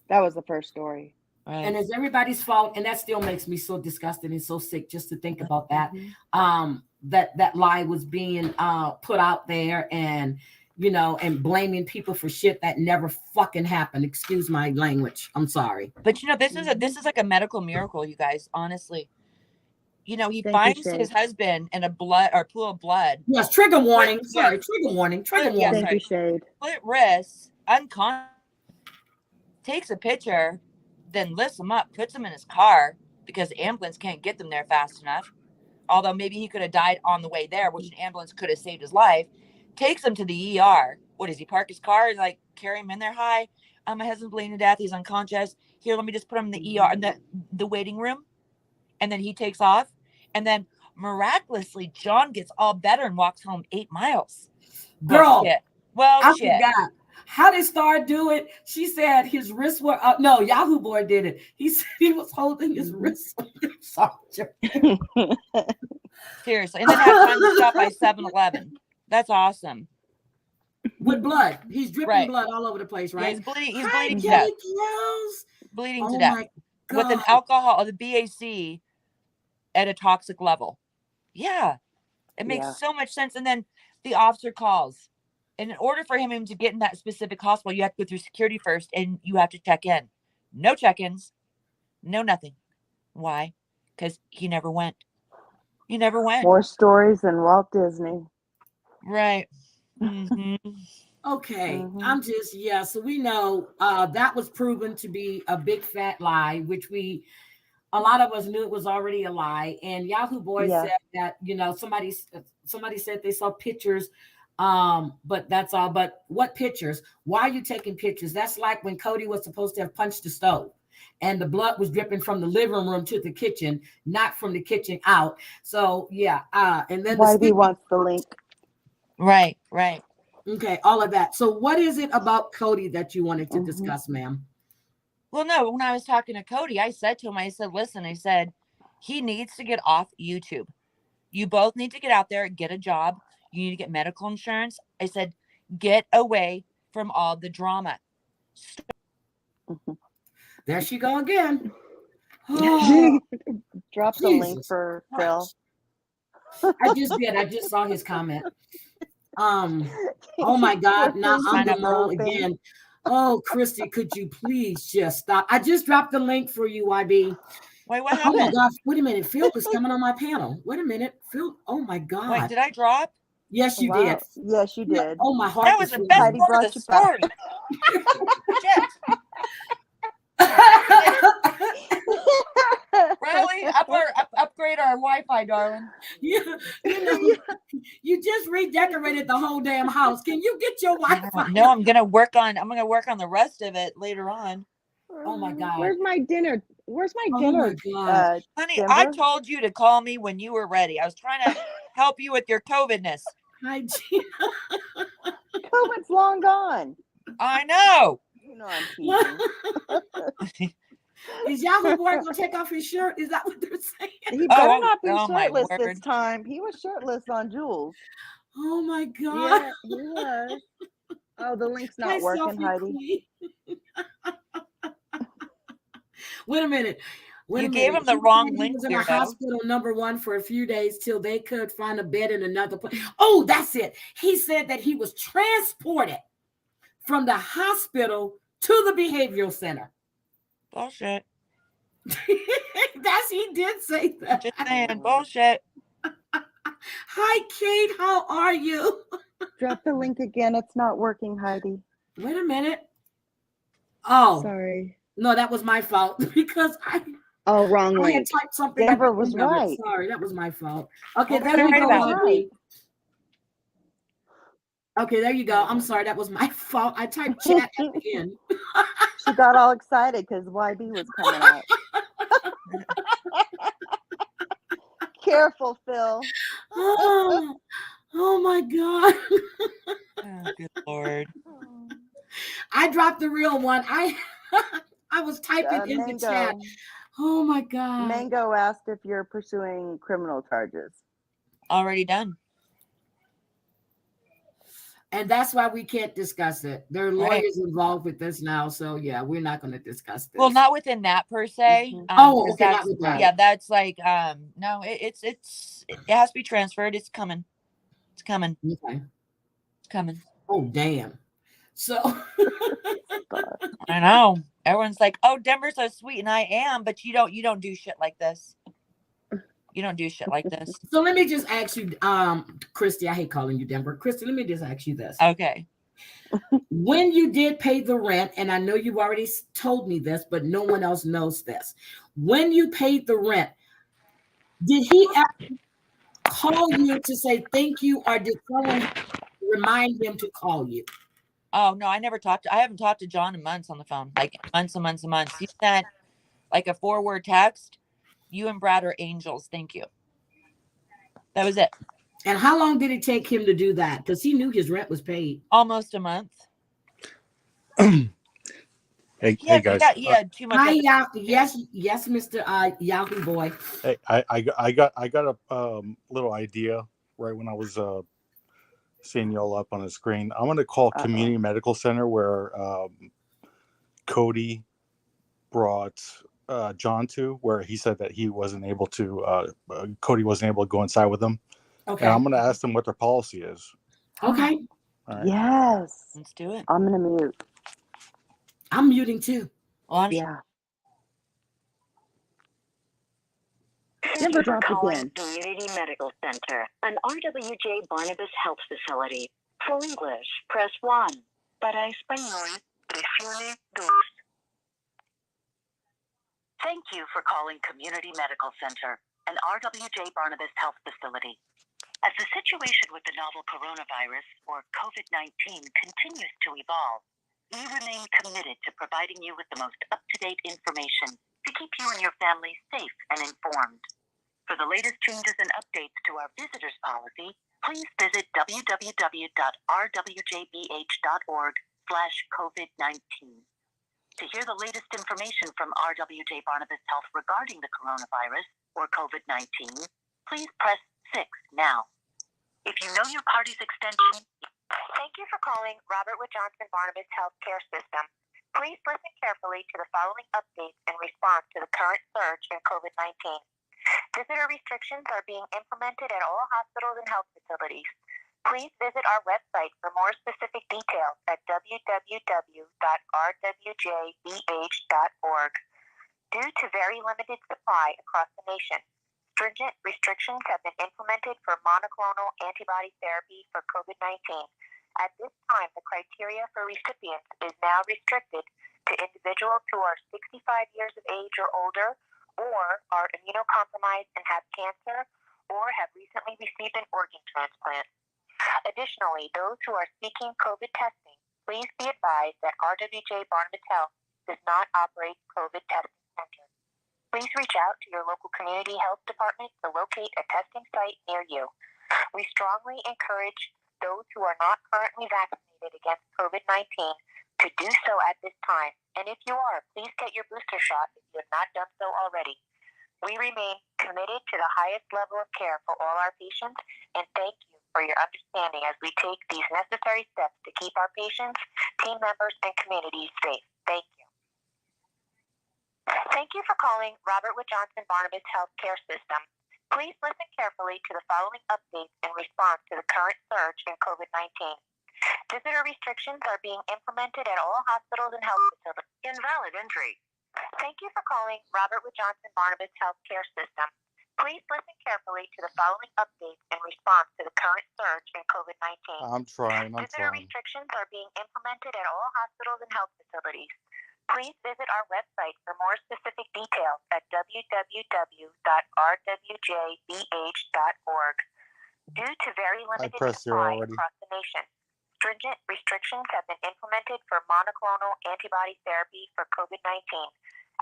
That was the first story. Right. And it's everybody's fault, and that still makes me so disgusted and so sick just to think about that. Mm-hmm. That lie was being put out there, and and blaming people for shit that never fucking happened. Excuse my language. I'm sorry. But this is like a medical miracle, you guys. Honestly, he Thank you, finds Shay. his husband in a pool of blood. Yes, trigger warning. Yeah. Sorry, trigger warning. Trigger Yeah, warning. Thank you, Shade. Split wrists, unconscious. Takes a picture, then lifts him up, puts him in his car because the ambulance can't get them there fast enough. Although maybe he could have died on the way there, which an ambulance could have saved his life. Takes him to the ER. What does he park his car and like carry him in there? Hi, my husband's bleeding to death. He's unconscious. Here, let me just put him in the ER in the waiting room. And then he takes off. And then miraculously, John gets all better and walks home 8 miles. Girl, I shit. forgot. How did Star do it? She said his wrists were up. No, Yahoo Boy did it. He said he was holding his wrists. Seriously. And then have time to stop by 7-Eleven. That's awesome. With blood. He's dripping blood all over the place, right? Yeah, he's bleeding to death. death. Bleeding to Oh death. my God. With an alcohol, the BAC at a toxic level. Yeah. It makes so much sense. And then the officer calls. And in order for him to get in that specific hospital, you have to go through security first and you have to check in. No check-ins. No nothing. Why? Because he never went. He never went. More stories than Walt Disney. Right. Mm-hmm. Okay. I'm just, so we know that was proven to be a big fat lie, which a lot of us knew it was already a lie. And Yahoo Boy said that, somebody said they saw pictures, but that's all. But what pictures? Why are you taking pictures? That's like when Cody was supposed to have punched the stove and the blood was dripping from the living room to the kitchen, not from the kitchen out. So and then YB wants the link. Right. Okay, all of that. So what is it about Cody that you wanted to discuss, ma'am? Well, no, when I was talking to Cody, I said to him, listen, he needs to get off YouTube. You both need to get out there, get a job. You need to get medical insurance. I said, get away from all the drama. There she go again. Drop the link for Phil. I just did. I just saw his comment. Oh my God. Now I'm the mole again. Oh, Christie, could you please just stop? I just dropped the link for you, YB. Wait, what happened? Oh my gosh. Wait a minute. Phil is coming on my panel. Wait a minute. Phil. Oh my God. Wait, did I drop? Yes, you did. Yes, you did. Oh, my heart. That was the best part of the story. Shit. Really? Upgrade our Wi-Fi, darling. You just redecorated the whole damn house. Can you get your Wi-Fi? No, I'm gonna work on the rest of it later on. Oh my God. Where's my dinner? My God. Honey, Denver? I told you to call me when you were ready. I was trying to help you with your COVIDness. Hi, Gina. COVID's long gone. I know. You know I'm teasing. Is Yahoo Boy gonna take off his shirt? Is that what they're saying? He better not be my shirtless this word. time. He was shirtless on Jules. Oh my God. Yeah, he was. Oh, the link's not Hi, working, Sophie Heidi. Queen. Wait a minute. You gave him the wrong link. He was in a hospital #1 for a few days till they could find a bed in another place. Oh, that's it. He said that he was transported from the hospital to the behavioral center. Bullshit. He did say that. Just saying, bullshit. Hi, Kate. How are you? Drop the link again. It's not working, Heidi. Wait a minute. Oh, sorry. No, that was my fault because wrong I link. had typed something. Denver was right. Sorry, that was my fault. Okay, Well, there you go. right. Okay, there you go. I'm sorry, that was my fault. I typed chat at the end. She got all excited because YB was coming out. Careful, Phil. Oh my God. Oh, good Lord. I dropped the real one. I was typing in the chat. Oh my God. Mango asked if you're pursuing criminal charges. Already done. And that's why we can't discuss it. There are Right. lawyers involved with this now. So yeah, we're not going to discuss Well, this. not within that per se. Mhm. Oh, 'Cause okay, not that's with that. yeah, that's like no, it has to be transferred. It's coming. It's coming. Okay. It's coming. Oh, damn. So God. I know. Everyone's like, "Oh, Denver's so sweet," and I am, but you don't do shit like this. You don't do shit like this. so let me just ask you, Christy, I hate calling you Denver. Christy, let me just ask you this. Okay. When you did pay the rent, and I know you've already told me this, but no one else knows this. When you paid the rent, did he ever call you to say thank you, or did someone remind him to call you? Oh no, I haven't talked to John in months on the phone. Like months and months and months. He sent like a 4-word text. You and Brad are angels. Thank you. That was it. And how long did it take him to do that? Because he knew his rent was paid. Almost a month. Hey, Yeah, guys. he had 2 months. Hi, Yahoo. Yes, Mr. Yahoo boy. Hey, I got a little idea right when I was seeing y'all up on the screen. I'm gonna call Community Medical Center where Cody brought John to, where he said that he wasn't able to. Cody wasn't able to go inside with him, Okay. and I'm gonna ask them what their policy is. Okay. All right. Yes. Let's do it. I'm gonna mute. I'm muting too. Well, Yeah. Thank Never you for dropped calling again. Community Medical Center, an RWJ Barnabas Health Facility. For English, press 1. Para español, presione 2. Thank you for calling Community Medical Center, an RWJ Barnabas Health Facility. As the situation with the novel coronavirus, or COVID-19, continues to evolve, we remain committed to providing you with the most up-to-date information to keep you and your family safe and informed. For the latest changes and updates to our visitors policy, please visit www.rwjbh.org/COVID-19. To hear the latest information from RWJ Barnabas Health regarding the coronavirus or COVID-19, please press 6 now. If you know your party's extension... Thank you for calling Robert Wood Johnson Barnabas Healthcare System. Please listen carefully to the following updates in response to the current surge in COVID-19. Visitor restrictions are being implemented at all hospitals and health facilities. Please visit our website for more specific details at www.rwjbh.org. Due to very limited supply across the nation, stringent restrictions have been implemented for monoclonal antibody therapy for COVID-19. At this time, the criteria for recipients is now restricted to individuals who are 65 years of age or older, or are immunocompromised and have cancer, or have recently received an organ transplant. Additionally, those who are seeking COVID testing, please be advised that RWJ Barnabas Health does not operate COVID testing centers. Please reach out to your local community health department to locate a testing site near you. We strongly encourage those who are not currently vaccinated against COVID-19 to do so at this time. And if you are, please get your booster shot if you have not done so already. We remain committed to the highest level of care for all our patients, and thank you for your understanding as we take these necessary steps to keep our patients, team members, and communities safe. Thank you. Thank you for calling Robert Wood Johnson Barnabas Healthcare System. Please listen carefully to the following updates in response to the current surge in COVID-19. Visitor restrictions are being implemented at all hospitals and health facilities. Invalid entry. Thank you for calling Robert Wood Johnson Barnabas Healthcare System. Please listen carefully to the following updates in response to the current surge in COVID-19. I'm trying. Visitor restrictions are being implemented at all hospitals and health facilities. Please visit our website for more specific details at www.rwjbh.org. Due to very limited supply across the nation, stringent restrictions have been implemented for monoclonal antibody therapy for COVID-19.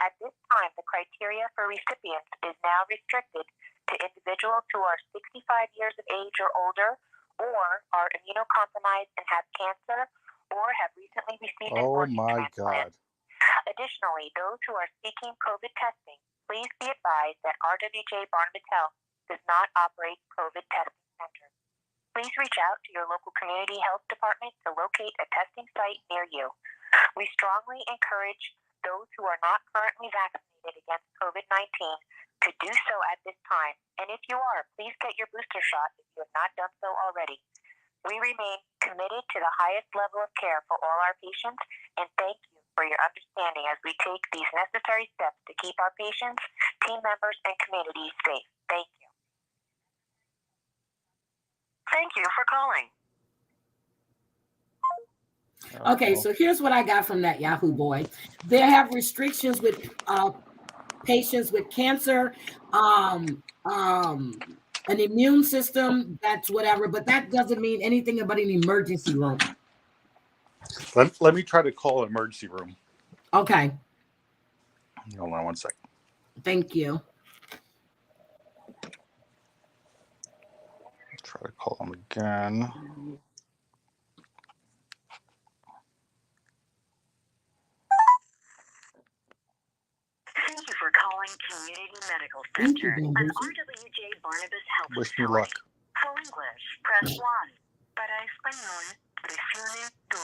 At this time, the criteria for recipients is now restricted to individuals who are 65 years of age or older, or are immunocompromised and have cancer, or have recently received an organ transplant. Additionally, those who are seeking COVID testing, please be advised that RWJ Barnabas Health does not operate COVID testing centers. Please reach out to your local community health department to locate a testing site near you. We strongly encourage those who are not currently vaccinated against COVID-19 to do so at this time. And if you are, please get your booster shot if you have not done so already. We remain committed to the highest level of care for all our patients, and thank you for your understanding as we take these necessary steps to keep our patients, team members, and communities safe. Thank you. Thank you for calling. Okay, so here's what I got from that Yahoo boy. They have restrictions with patients with cancer, an immune system, that's whatever, but that doesn't mean anything about an emergency room. Let me try to call an emergency room. Okay. Hold on one second. Thank you. Try to call them again. Thank you for calling Community Medical Center and RWJ Barnabas Health Wish me Facility. luck. For English, press 1. Para español, presione 2.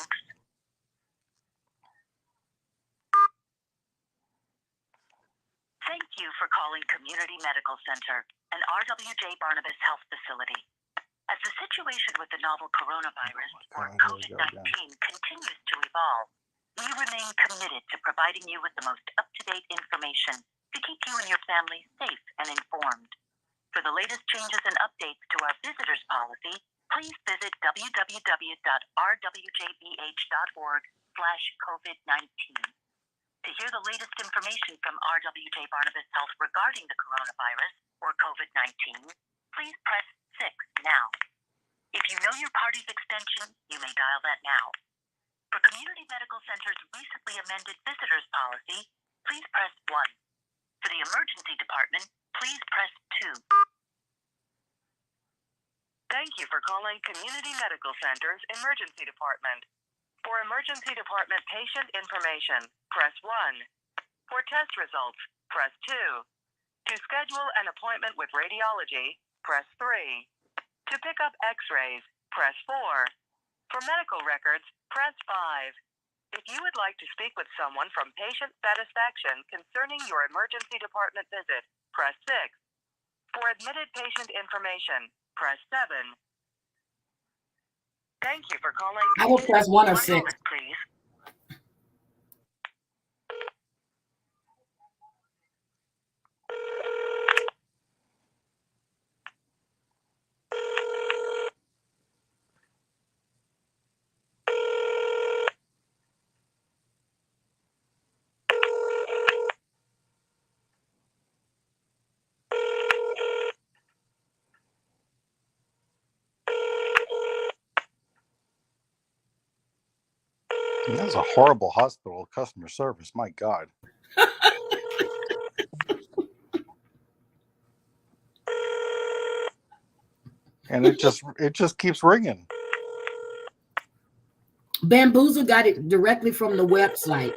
Thank you for calling Community Medical Center and RWJ Barnabas Health Facility. As the situation with the novel coronavirus, or COVID-19, continues to evolve, we remain committed to providing you with the most up-to-date information to keep you and your family safe and informed. For the latest changes and updates to our visitors policy, please visit www.rwjbh.org/COVID-19. To hear the latest information from RWJ Barnabas Health regarding the coronavirus or COVID-19, please press 6 now. If you know your party's extension, you may dial that now. For Community Medical Center's recently amended visitors policy, please press 1. For the emergency department, please press 2. Thank you for calling Community Medical Center's emergency department. For emergency department patient information, press 1. For test results, press 2. To schedule an appointment with radiology, press 3. To pick up x-rays, press 4. For medical records, press 5. If you would like to speak with someone from patient satisfaction concerning your emergency department visit, press 6. For admitted patient information, press 7. Thank you for calling. I will press 1 or 6. Moment, please. That's a horrible hospital customer service. My God. And it just keeps ringing. Bamboozle got it directly from the website.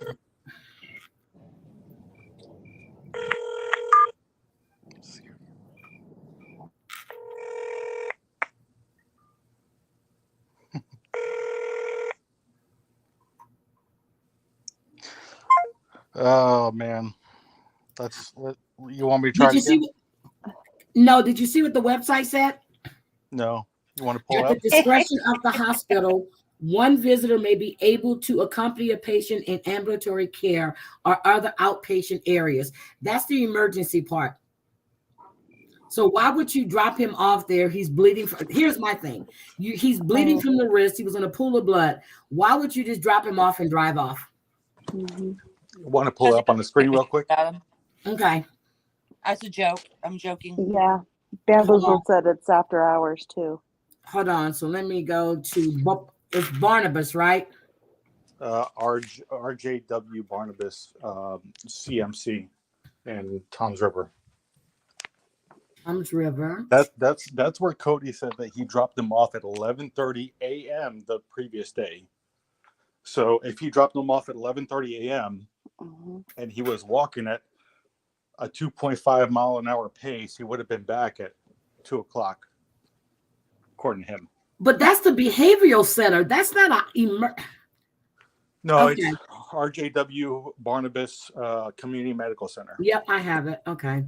Oh man, you want me to try Did you again? see? No, did you see what the website said? No. You want to pull At up? the discretion of the hospital, one visitor may be able to accompany a patient in ambulatory care or other outpatient areas. That's the emergency part. So why would you drop him off there? He's bleeding. Here's my thing. He's bleeding from the wrist. He was in a pool of blood. Why would you just drop him off and drive off? Mm-hmm. Want to pull it up on the screen real quick? Okay. That's a joke. I'm joking. Yeah. Bamboozle said it's after hours too. Hold on. So let me go to, it's Barnabas, right? RJW Barnabas, CMC, and Tom's River. Tom's River. That's where Cody said that he dropped them off at 11:30 a.m. the previous day. So if he dropped them off at 11:30 a.m. and he was walking at a 2.5 mile an hour pace, he would have been back at 2 o'clock, according to him. But that's the behavioral center. That's not a No, okay. it's RJW Barnabas Community Medical Center. Yep, I have it. Okay.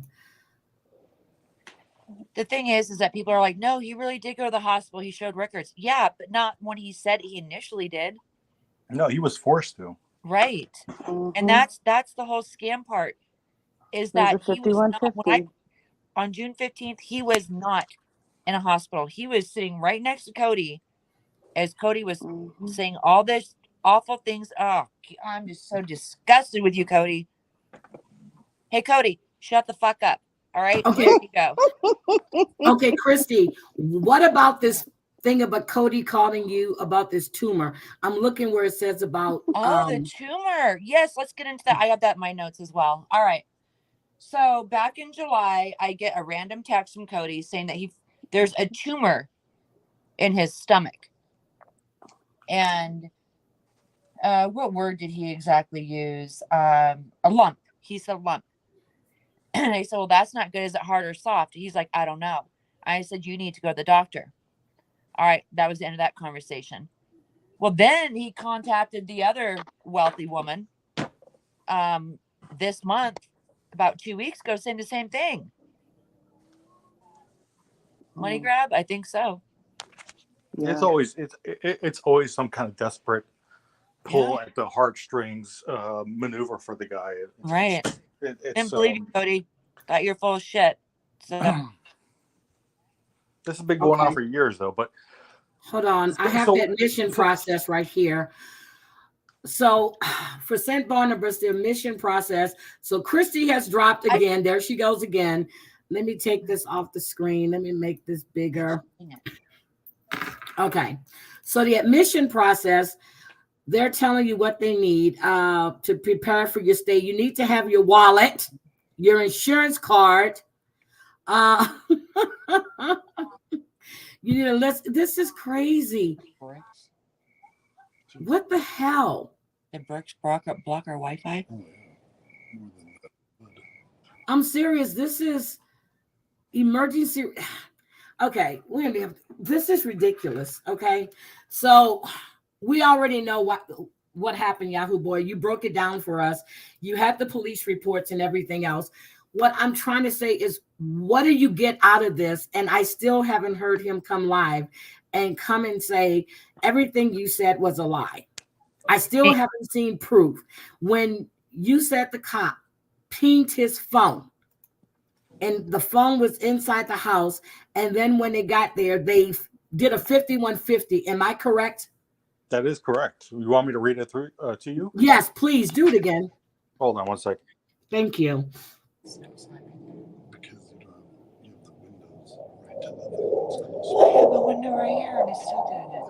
The thing is that people are like, no, he really did go to the hospital. He showed records. Yeah, but not when he said he initially did. No, he was forced to. Right. Mhm. And that's the whole scam part, is There's that a he was not, 5150. on June 15th, he was not in a hospital. He was sitting right next to Cody as Cody was Mhm. saying all this awful things. Oh, I'm just so disgusted with you, Cody. Hey, Cody, shut the fuck up. All right. Okay. There you go. Okay, Christy, what about this thing about Cody calling you about this tumor? I'm looking where it says about the tumor. Yes, let's get into that. I got that in my notes as well. All right. So back in July, I get a random text from Cody saying that there's a tumor in his stomach. And what word did he exactly use? A lump. He said lump. And I said, well, that's not good. Is it hard or soft? He's like, I don't know. I said, you need to go to the doctor. All right. That was the end of that conversation. Well, then he contacted the other wealthy woman this month, about 2 weeks ago, saying the same thing. Money grab? I think so. Yeah. It's always some kind of desperate pull at the heartstrings maneuver for the guy. Right. It's, Didn't believe you, Cody. Thought you're full of shit. So this has been going on for years, though. But hold on, I have the admission process right here. So for St. Barnabas, the admission process. So Christy has dropped again. There she goes again. Let me take this off the screen. Let me make this bigger. Okay. So the admission process, they're telling you what they need to prepare for your stay. You need to have your wallet, your insurance card. You need a list. This is crazy. What the hell? The bricks block our Wi-Fi? I'm serious. This is emergency. Okay, this is ridiculous. Okay, so we already know what happened, Yahoo Boy. You broke it down for us. You had the police reports and everything else. What I'm trying to say is, what do you get out of this? And I still haven't heard him come live and come and say everything you said was a lie. I still haven't seen proof. When you said the cop pinged his phone and the phone was inside the house, and then when they got there, they did a 5150. Am I correct? That is correct. You want me to read it through to you? Yes, please do it again. Hold on one second. Thank you. Because you have the windows right to the I have a window right here, and it's still doing it.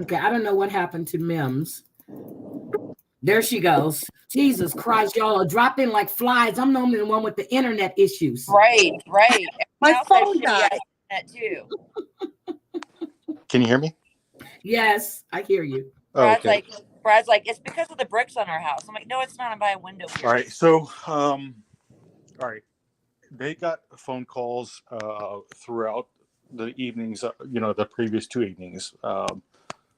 Okay, I don't know what happened to Mims. There she goes. Jesus Christ, y'all are dropping like flies. I'm normally the one with the internet issues. Right. My phone died. Too. Can you hear me? Yes, I hear you. Brad's like, it's because of the bricks on our house. I'm like, no, it's not. I'm by a window here. All right. So, all right. They got phone calls throughout the evenings, the previous 2 evenings.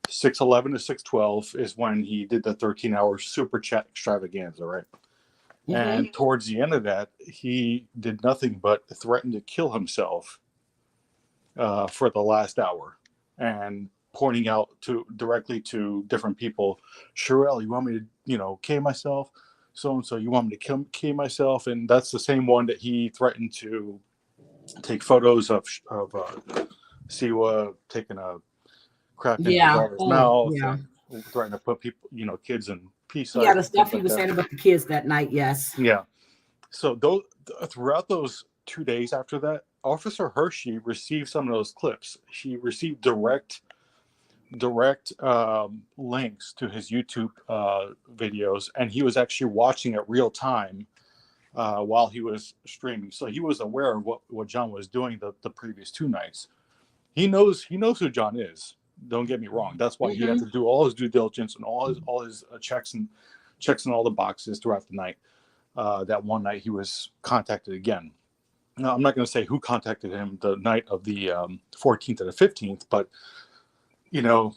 6:11 to 6:12 is when he did the 13-hour super chat extravaganza, right? Mm-hmm. And towards the end of that, he did nothing but threaten to kill himself for the last hour, and pointing out directly to different people. Sherelle, you want me to, kill myself? So and so, you want me to kill myself? And that's the same one that he threatened to take photos of Siwa taking a crap in his daughter's mouth, and threatening to put people, kids in peace. Yeah, the stuff he was saying about the kids that night. Yes. Yeah. So throughout those 2 days after that, Officer Hershey received some of those clips. He received direct links to his YouTube videos, and he was actually watching it real time while he was streaming. So he was aware of what John was doing the previous 2 nights. He knows who John is. Don't get me wrong. That's why he had to do all his due diligence and all his checks in all the boxes throughout the night. That one night he was contacted again. Now, I'm not going to say who contacted him the night of the 14th to the 15th, but, you know,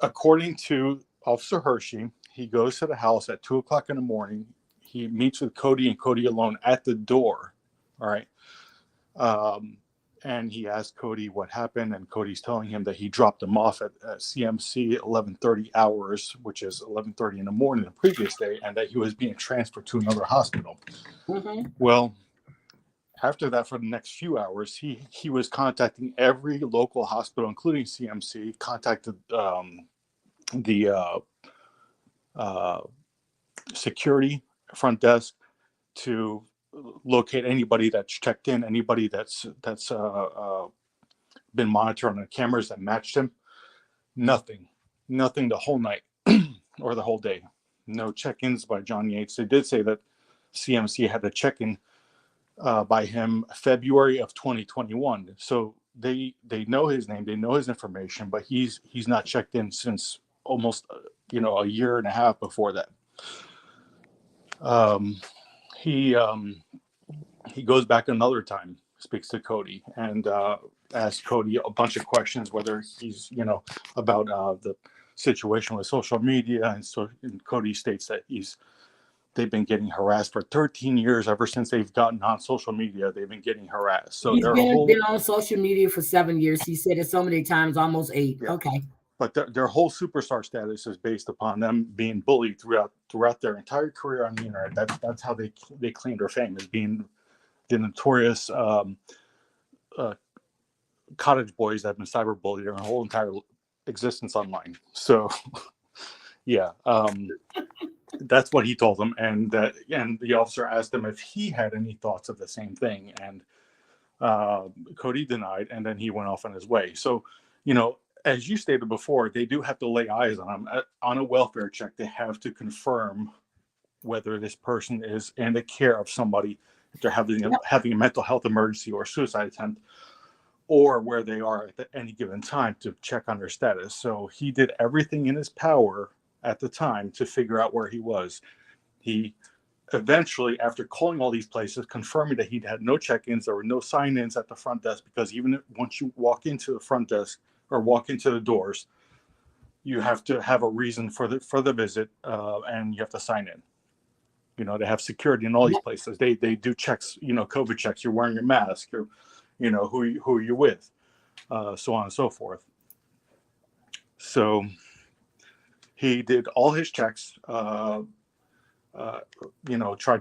according to Officer Hershey, he goes to the house at 2 o'clock in the morning. He meets with Cody and Cody alone at the door. All right. And he asked Cody what happened, and Cody's telling him that he dropped him off at CMC at 11:30 hours, which is 11:30 in the morning the previous day, and that he was being transferred to another hospital. Mm-hmm. Well, after that, for the next few hours, he was contacting every local hospital, including CMC, contacted the security front desk to locate anybody that's checked in, anybody that's been monitored on the cameras that matched him. Nothing the whole night or the whole day. No check-ins by John Yates. They did say that CMC had a check-in by him February of 2021. So they know his name, they know his information, but he's not checked in since almost a year and a half before that. He goes back another time, speaks to Cody, and asks Cody a bunch of questions, whether he's, about the situation with social media. And Cody states that they've been getting harassed for 13 years. Ever since they've gotten on social media, they've been getting harassed. So he's been on social media for 7 years. He said it so many times, almost 8. Yeah. Okay. But their whole superstar status is based upon them being bullied throughout their entire career on the internet. That's how they claim their fame, as being the notorious cottage boys that have been cyberbullied their whole entire existence online. So, yeah, that's what he told them, and the officer asked him if he had any thoughts of the same thing, and Cody denied, and then he went off on his way. So, as you stated before, they do have to lay eyes on him on a welfare check. They have to confirm whether this person is in the care of somebody, if they're having a mental health emergency or suicide attempt, or where they are at any given time to check on their status. So he did everything in his power at the time to figure out where he was. He eventually, after calling all these places, confirming that he had no check-ins, there were no sign-ins at the front desk, because even once you walk into the front desk or walk into the doors, you have to have a reason for the visit, and you have to sign in. They have security in all these places. They do checks, COVID checks. You're wearing your mask. You're, who are you with, so on and so forth. So he did all his checks. Tried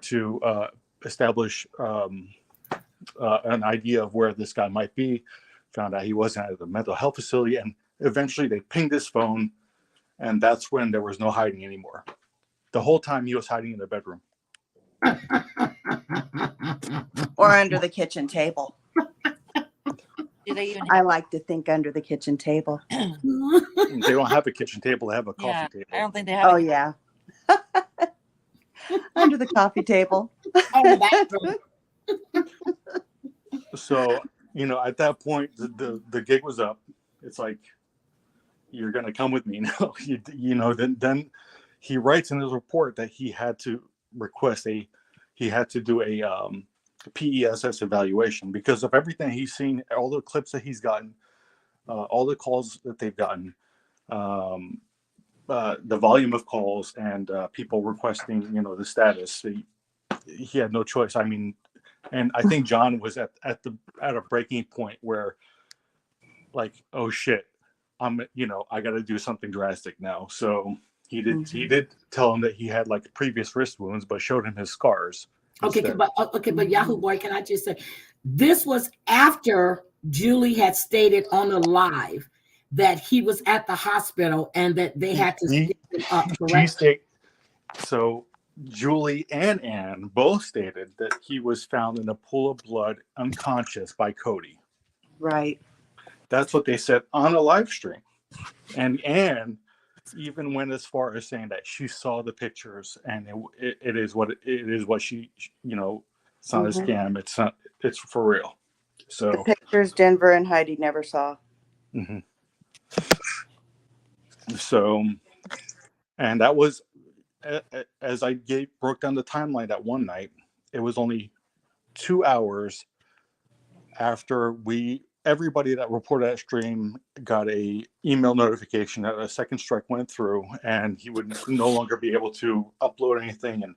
to establish an idea of where this guy might be. Found out he wasn't at the mental health facility, and eventually they pinged his phone, and that's when there was no hiding anymore. The whole time he was hiding in the bedroom. Or under the kitchen table. I like to think under the kitchen table. They don't have a kitchen table. They have a coffee table. I don't think they have. Oh, yeah. Under the coffee table. So, at that point, the gig was up. It's like, you're going to come with me now. Then he writes in his report that he had to do a PESS evaluation because of everything he's seen, all the clips that he's gotten, all the calls that they've gotten, the volume of calls, and people requesting, the status. He had no choice. I mean, and I think John was at a breaking point where, like, oh shit, I got to do something drastic now. So he did tell him that he had like previous wrist wounds, but showed him his scars. Okay, but Yahoo Boy, can I just say, this was after Julie had stated on the live that he was at the hospital and that they had to stick him up. So Julie and Ann both stated that he was found in a pool of blood, unconscious, by Cody. Right. That's what they said on a live stream. And Ann even went as far as saying that she saw the pictures, and it is what she, it's not a scam. It's for real. So the pictures Denver and Heidi never saw. Mm-hmm. So, and that was, as I broke down the timeline that one night, it was only 2 hours after everybody that reported that stream got a email notification that a second strike went through, and he would no longer be able to upload anything. And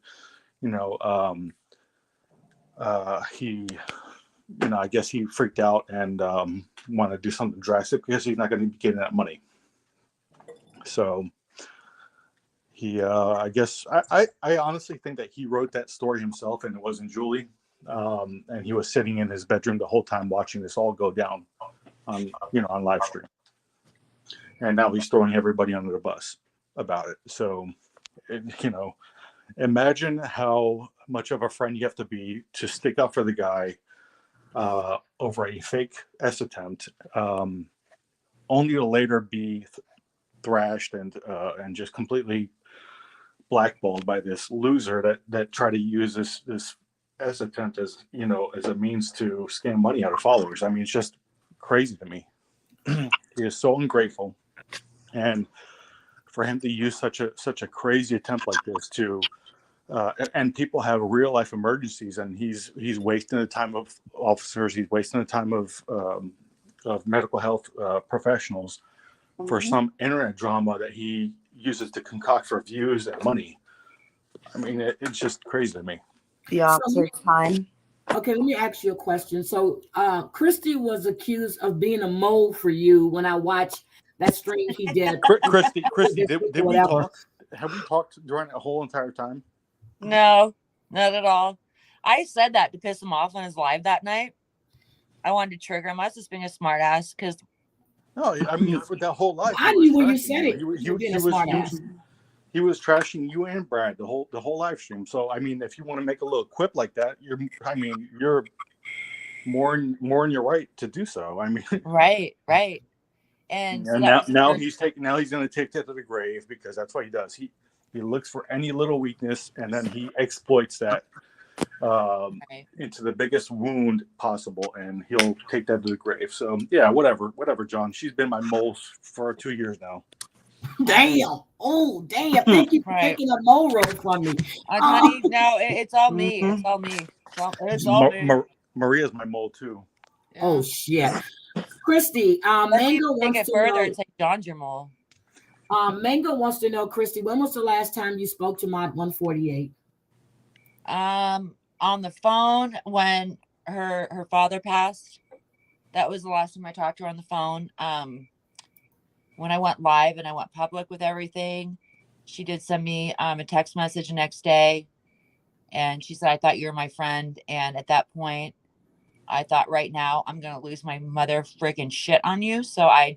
he, I guess he freaked out and wanted to do something drastic because he's not going to be getting that money. So he, I guess, I honestly think that he wrote that story himself, and it wasn't Julie. And he was sitting in his bedroom the whole time watching this all go down on live stream. And now he's throwing everybody under the bus about it. So, imagine how much of a friend you have to be to stick up for the guy over a fake S attempt, only to later be thrashed and just completely blackballed by this loser that tried to use this S attempt as a means to scam money out of followers. I mean, it's just crazy to me. He is so ungrateful, and for him to use such a crazy attempt like this to and people have real life emergencies, and he's wasting the time of officers, he's wasting the time of medical health professionals for some internet drama that he uses to concoct for views and money. I mean, it's just crazy to me. The officer's time. Okay, let me ask you a question. So, Christie was accused of being a mole for you when I watched that stream he did. Christie, did we talk? Have we talked during the whole entire time? No, not at all. I said that to piss him off on his live that night. I wanted to trigger him. I was just being a smart ass because. No, I mean, for that whole life. I knew when you said it. He was trashing you and Brad the whole live stream. So I mean, if you want to make a little quip like that, you're more in your right to do so. I mean, right. And so now he's going to take that to the grave, because that's what he does. He looks for any little weakness, and then he exploits that into the biggest wound possible, and he'll take that to the grave. So yeah, whatever, John. She's been my mole for 2 years now. Damn! Oh, damn! Thank you for taking a mole role from me. Honey, no, it's all me. It's all me. It's all me. Maria's my mole too. Yeah. Oh shit, Christie. Mango wants to know. It's like John's your mole. Mango wants to know, Christie, when was the last time you spoke to Mod 148? On the phone when her father passed. That was the last time I talked to her on the phone. When I went live and I went public with everything, she did send me a text message the next day, and she said, "I thought you were my friend." And at that point, I thought, right now, I'm gonna lose my mother freaking shit on you. So I'm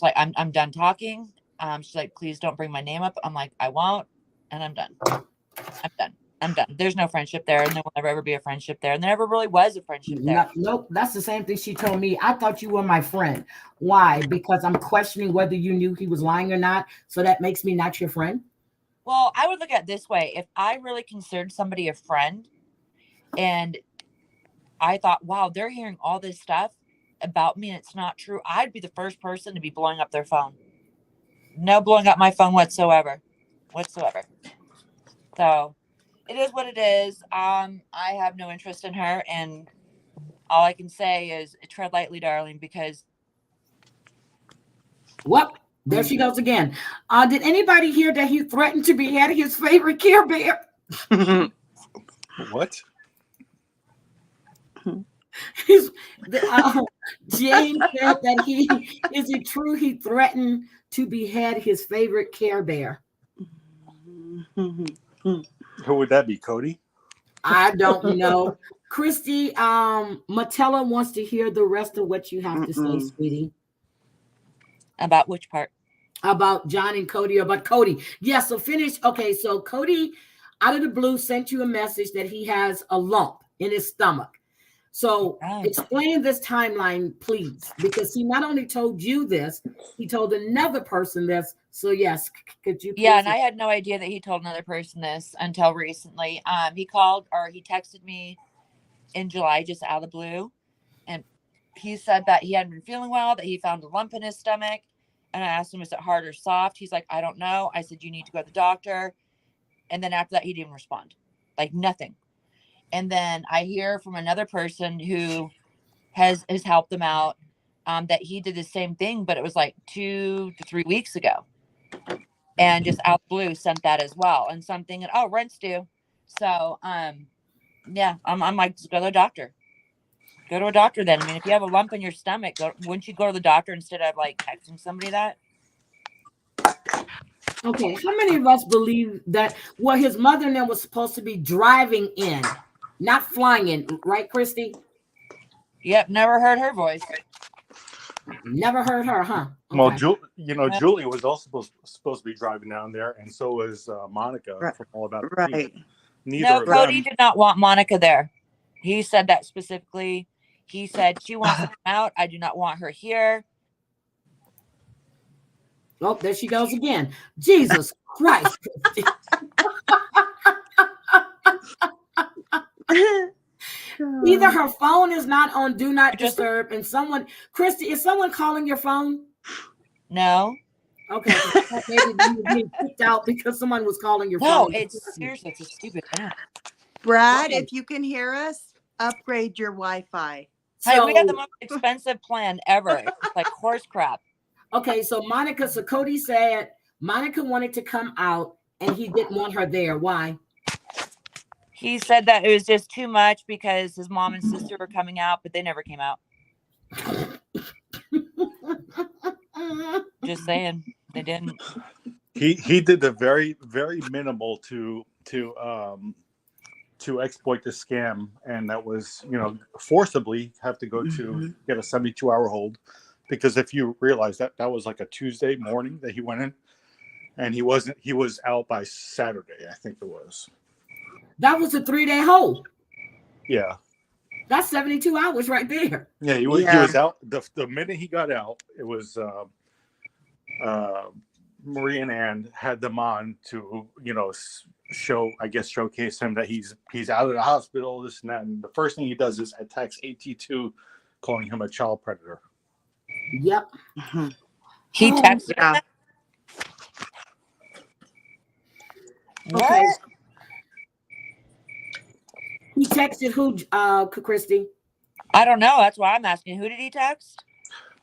like, I'm done talking. She's like, "Please don't bring my name up." I'm like, "I won't," and I'm done. I'm done. There's no friendship there, and there will never ever be a friendship there, and there never really was a friendship there. Nope, that's the same thing she told me. I thought you were my friend. Why? Because I'm questioning whether you knew he was lying or not, so that makes me not your friend. Well, I would look at it this way. If I really considered somebody a friend, and I thought, wow, they're hearing all this stuff about me and it's not true, I'd be the first person to be blowing up their phone. No blowing up my phone whatsoever. So it is what it is. I have no interest in her, and all I can say is tread lightly, darling, because. Well, there she goes again. Did anybody hear that he threatened to behead his favorite Care Bear? What? James said that is it true he threatened to behead his favorite Care Bear? Who would that be, Cody? I don't know. Christie, Matella wants to hear the rest of what you have to say, sweetie. About which part? About John and Cody, about Cody. Yeah, so finish. Okay, so Cody, out of the blue, sent you a message that he has a lump in his stomach. So explain this timeline, please, because he not only told you this, he told another person this. So yes, could you? Yeah, and I had no idea that he told another person this until recently. He called, or he texted me in July, just out of the blue, and he said that he hadn't been feeling well, that he found a lump in his stomach, and I asked him, is it hard or soft? He's like, I don't know. I said, you need to go to the doctor. And then after that, he didn't respond, like nothing. And then I hear from another person who has helped them out, that he did the same thing, but it was like 2 to 3 weeks ago. And just out of the blue sent that as well. And so I'm thinking, oh, rent's due. So yeah, I'm like, just go to the doctor. Go to a doctor then. I mean, if you have a lump in your stomach, wouldn't you go to the doctor instead of like texting somebody that? Okay, how many of us believe that? Well, his mother and them was supposed to be driving in, not flying in, right, Christy? Yep, never heard her voice. Never heard her, huh? Okay. Well, Julie was also supposed to be driving down there, and so was Monica Right. from All About the Right. Tea. Neither No, of Cody them. did not want Monica there. He said that specifically. He said she wants to come out. I do not want her here. Oh, there she goes again. Jesus Christ, Christy. Either her phone is not on Do Not Disturb, and Christy, is someone calling your phone? No. Okay, maybe you were being kicked out because someone was calling your No, phone. it's seriously, it's a stupid app. Brad, if you can hear us, upgrade your Wi-Fi. Hey, we got the most expensive plan ever. It's like horse crap. Okay, so Cody said Monica wanted to come out and he didn't want her there. Why? He said that it was just too much because his mom and sister were coming out, but they never came out. Just saying, they didn't. He did the very, very minimal to exploit the scam, and that was, forcibly have to go to get a 72-hour hold, because if you realize that was like a Tuesday morning that he went in, and he was out by Saturday, I think it was. That was a 3-day hold. Yeah. That's 72 hours right there. Yeah, he was out the minute he got out. It was Marie and Ann had them on to showcase him that he's out of the hospital, this and that. And the first thing he does is attacks AT2, calling him a child predator. Yep. He texted. Yeah. Okay. He texted who, Christy? I don't know. That's why I'm asking. Who did he text?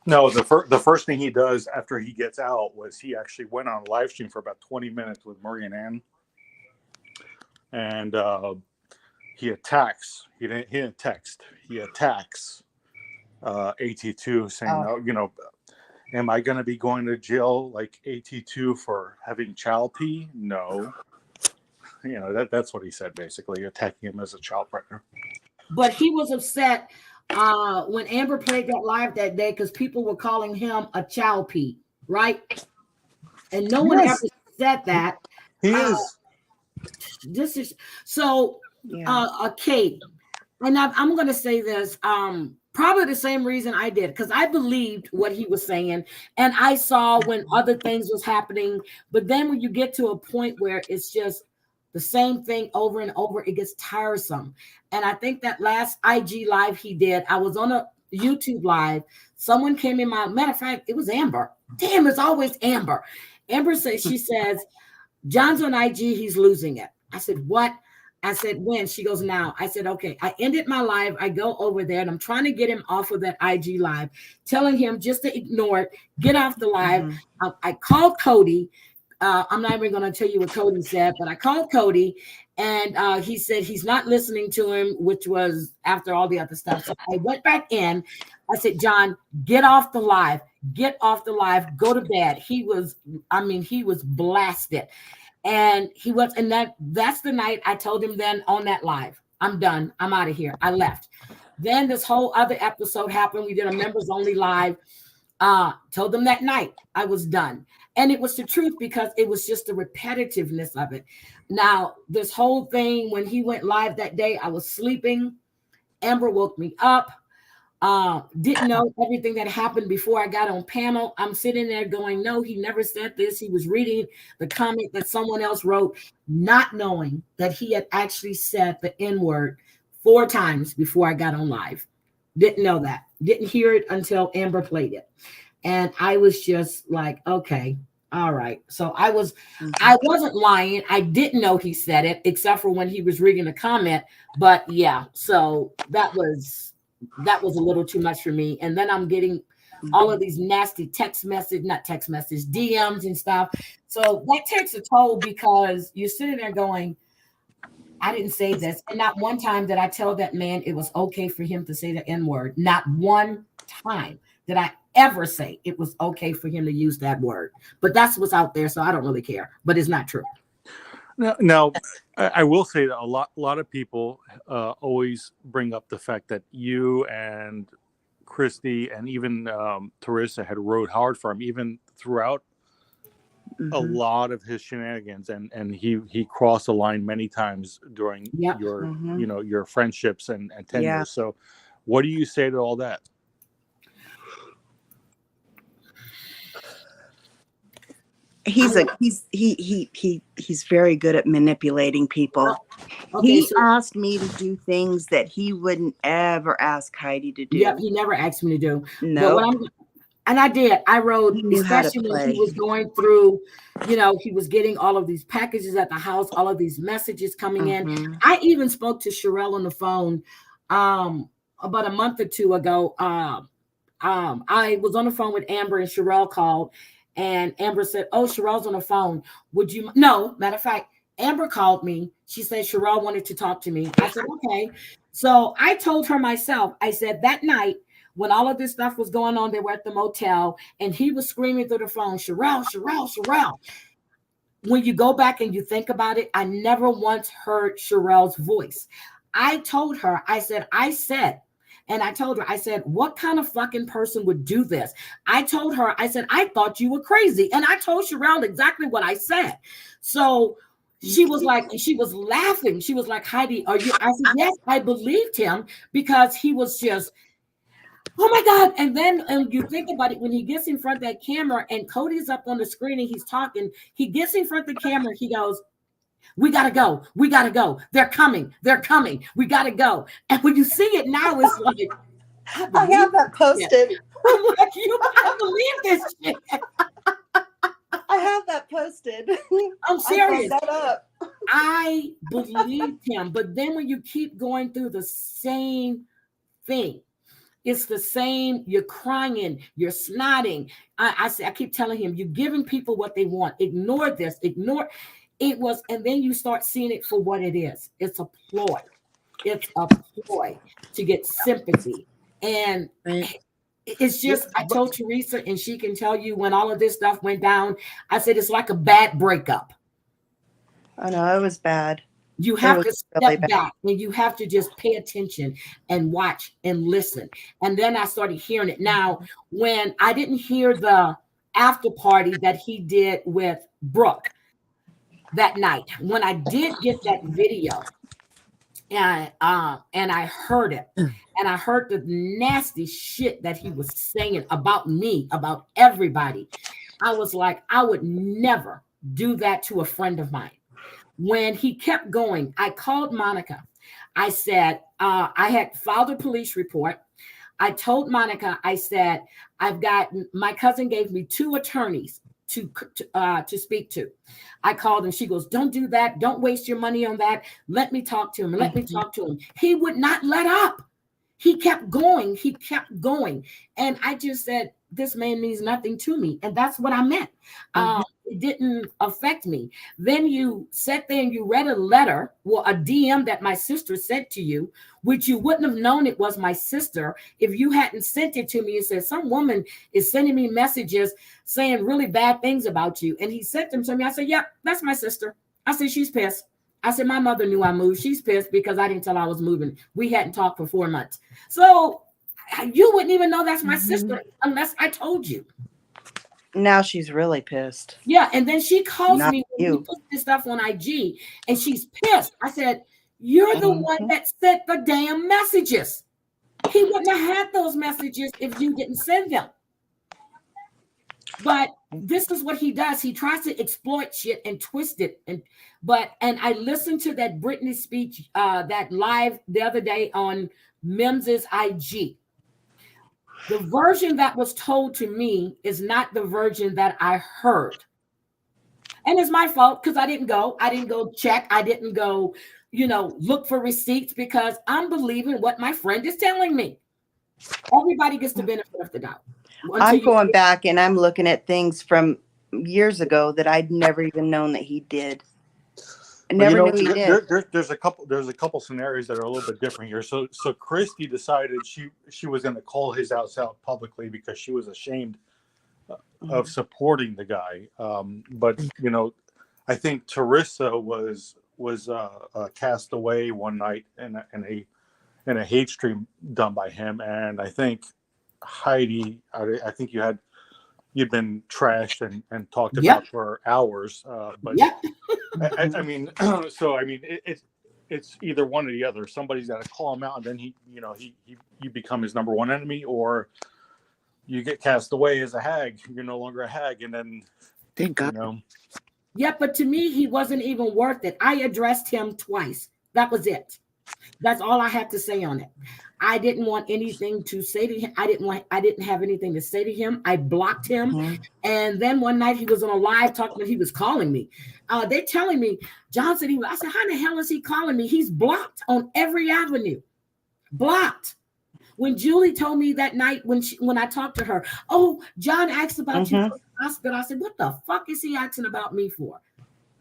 No, the first thing he does after he gets out was he actually went on a live stream for about 20 minutes with Marie and Ann. And he attacks. He didn't text. He attacks AT2, saying, am I going to be going to jail like AT2 for having child pee? No. That's what he said, basically, attacking him as a child predator. But he was upset when Amber played that live that day because people were calling him a child pee, right? And no one ever said that. He is. This is so. Kate, and I'm going to say this. Probably the same reason I did, because I believed what he was saying, and I saw when other things was happening. But then when you get to a point where it's just the same thing over and over, it gets tiresome. And I think that last IG live he did, I was on a YouTube live. Someone came in matter of fact, it was Amber. Damn, it's always Amber. Amber says, she says, John's on IG, he's losing it. I said, what? I said, when? She goes, now. I said, okay. I ended my live. I go over there and I'm trying to get him off of that IG live, telling him just to ignore it, get off the live. I called Cody. I'm not even going to tell you what Cody said, but I called Cody and he said he's not listening to him, which was after all the other stuff. So I went back in. I said, John, get off the live. Get off the live. Go to bed. He was blasted. And that's the night I told him then on that live, I'm done. I'm out of here. I left. Then this whole other episode happened. We did a members only live. Told them that night I was done. And it was the truth because it was just the repetitiveness of it. Now, this whole thing, when he went live that day, I was sleeping. Amber woke me up. Didn't know everything that happened before I got on panel. I'm sitting there going, no, he never said this. He was reading the comment that someone else wrote, not knowing that he had actually said the N-word 4 times before I got on live. Didn't know that. Didn't hear it until Amber played it. And I was just like, okay, All right. So I wasn't lying. I didn't know he said it, except for when he was reading the comment. But yeah, so that was a little too much for me. And then I'm getting all of these nasty not text message, DMs and stuff. So that takes a toll because you're sitting there going, I didn't say this. And not one time did I tell that man it was okay for him to say the N-word. Not one time did I ever say it was okay for him to use that word. But that's what's out there, so I don't really care. But it's not true. Now, I will say that a lot of people always bring up the fact that you and Christie and even Teresa had rode hard for him, even throughout a lot of his shenanigans, and he crossed the line many times during your your friendships and tenure. Yeah. So, what do you say to all that? He's very good at manipulating people. Okay, He asked me to do things that he wouldn't ever ask Heidi to do. Yep, he never asked me to do. No. But and I did. I wrote, especially when he was going through, he was getting all of these packages at the house, all of these messages coming in. I even spoke to Sherelle on the phone about a month or two ago. I was on the phone with Amber and Sherelle called, and Amber said, "Oh, Sherelle's on the phone. Would you?" No, matter of fact, Amber called me. She said Sherelle wanted to talk to me. I said, okay. So I told her myself, I said that night when all of this stuff was going on, they were at the motel and he was screaming through the phone, Sherelle, Sherelle, Sherelle. When you go back and you think about it, I never once heard Sherelle's voice. I told her, I said, and I told her, I said, what kind of fucking person would do this? I told her, I said, I thought you were crazy. And I told Sherelle exactly what I said. So she was like, she was laughing. She was like, Heidi, are you? I said, yes, I believed him because he was just, oh my God. And then you think about it, when he gets in front of that camera and Cody's up on the screen and he's talking, he gets in front of the camera, he goes, we got to go. We got to go. They're coming. They're coming. We got to go. And when you see it now, it's like, I have that posted. I'm like, I believe this shit. I have that posted. I'm serious. I that up. I believed him. But then when you keep going through the same thing, it's the same. You're crying. You're snotting. I keep telling him, you're giving people what they want. Ignore this. Ignore. It was, and then you start seeing it for what it is. It's a ploy. It's a ploy to get sympathy. And it's just, I told Teresa, and she can tell you when all of this stuff went down, I said, it's like a bad breakup. I know, it was bad. You have to step back and you have to just pay attention and watch and listen. And then I started hearing it. Now, when I didn't hear the after party that he did with Brooke that night, when I did get that video and I heard it, and I heard the nasty shit that he was saying about me, about everybody, I was like, I would never do that to a friend of mine. When he kept going, I called Monica. I said, I had filed a police report. I told Monica, I said, my cousin gave me 2 attorneys to speak to. I called him. She goes, don't do that. Don't waste your money on that. Let me talk to him. Let me talk to him. He would not let up. He kept going. He kept going. And I just said, this man means nothing to me. And that's what I meant. It didn't affect me. Then you sat there and you read a letter, well, a DM that my sister sent to you, which you wouldn't have known it was my sister if you hadn't sent it to me and said, some woman is sending me messages saying really bad things about you. And he sent them to me. I said, yep, that's my sister. I said, she's pissed. I said, my mother knew I moved. She's pissed because I didn't tell her I was moving. We hadn't talked for 4 months. So you wouldn't even know that's my sister unless I told you. Now she's really pissed. Yeah, and then she calls Not me when you. we put this stuff on IG, and she's pissed. I said, you're the one that sent the damn messages. He wouldn't have had those messages if you didn't send them. But this is what he does. He tries to exploit shit and twist it. And I listened to that Britney speech, that live the other day on Mims's IG. The version that was told to me is not the version that I heard. And it's my fault because I didn't go. I didn't go check. I didn't go, look for receipts because I'm believing what my friend is telling me. Everybody gets the benefit of the doubt. I'm going back and I'm looking at things from years ago that I'd never even known that he did. I never knew he did. There's a couple scenarios that are a little bit different here. So Christie decided she was going to call his house out publicly because she was ashamed of supporting the guy. But I think Teresa was cast away one night in a hate stream done by him, and I think Heidi, I think you'd been trashed and talked about for hours. But I mean, so I mean, it's either one or the other. Somebody's got to call him out, and then you become his number one enemy, or you get cast away as a hag. You're no longer a hag, and then thank God. Yeah, but to me, he wasn't even worth it. I addressed him twice. That was it. That's all I had to say on it. I didn't want anything to say to him. I didn't have anything to say to him. I blocked him. Mm-hmm. And then one night he was on a live talking, but he was calling me. They're telling me, John said I said, how the hell is he calling me? He's blocked on every avenue. Blocked. When Julie told me that night when I talked to her, oh, John asked about you for the hospital. I said, what the fuck is he asking about me for?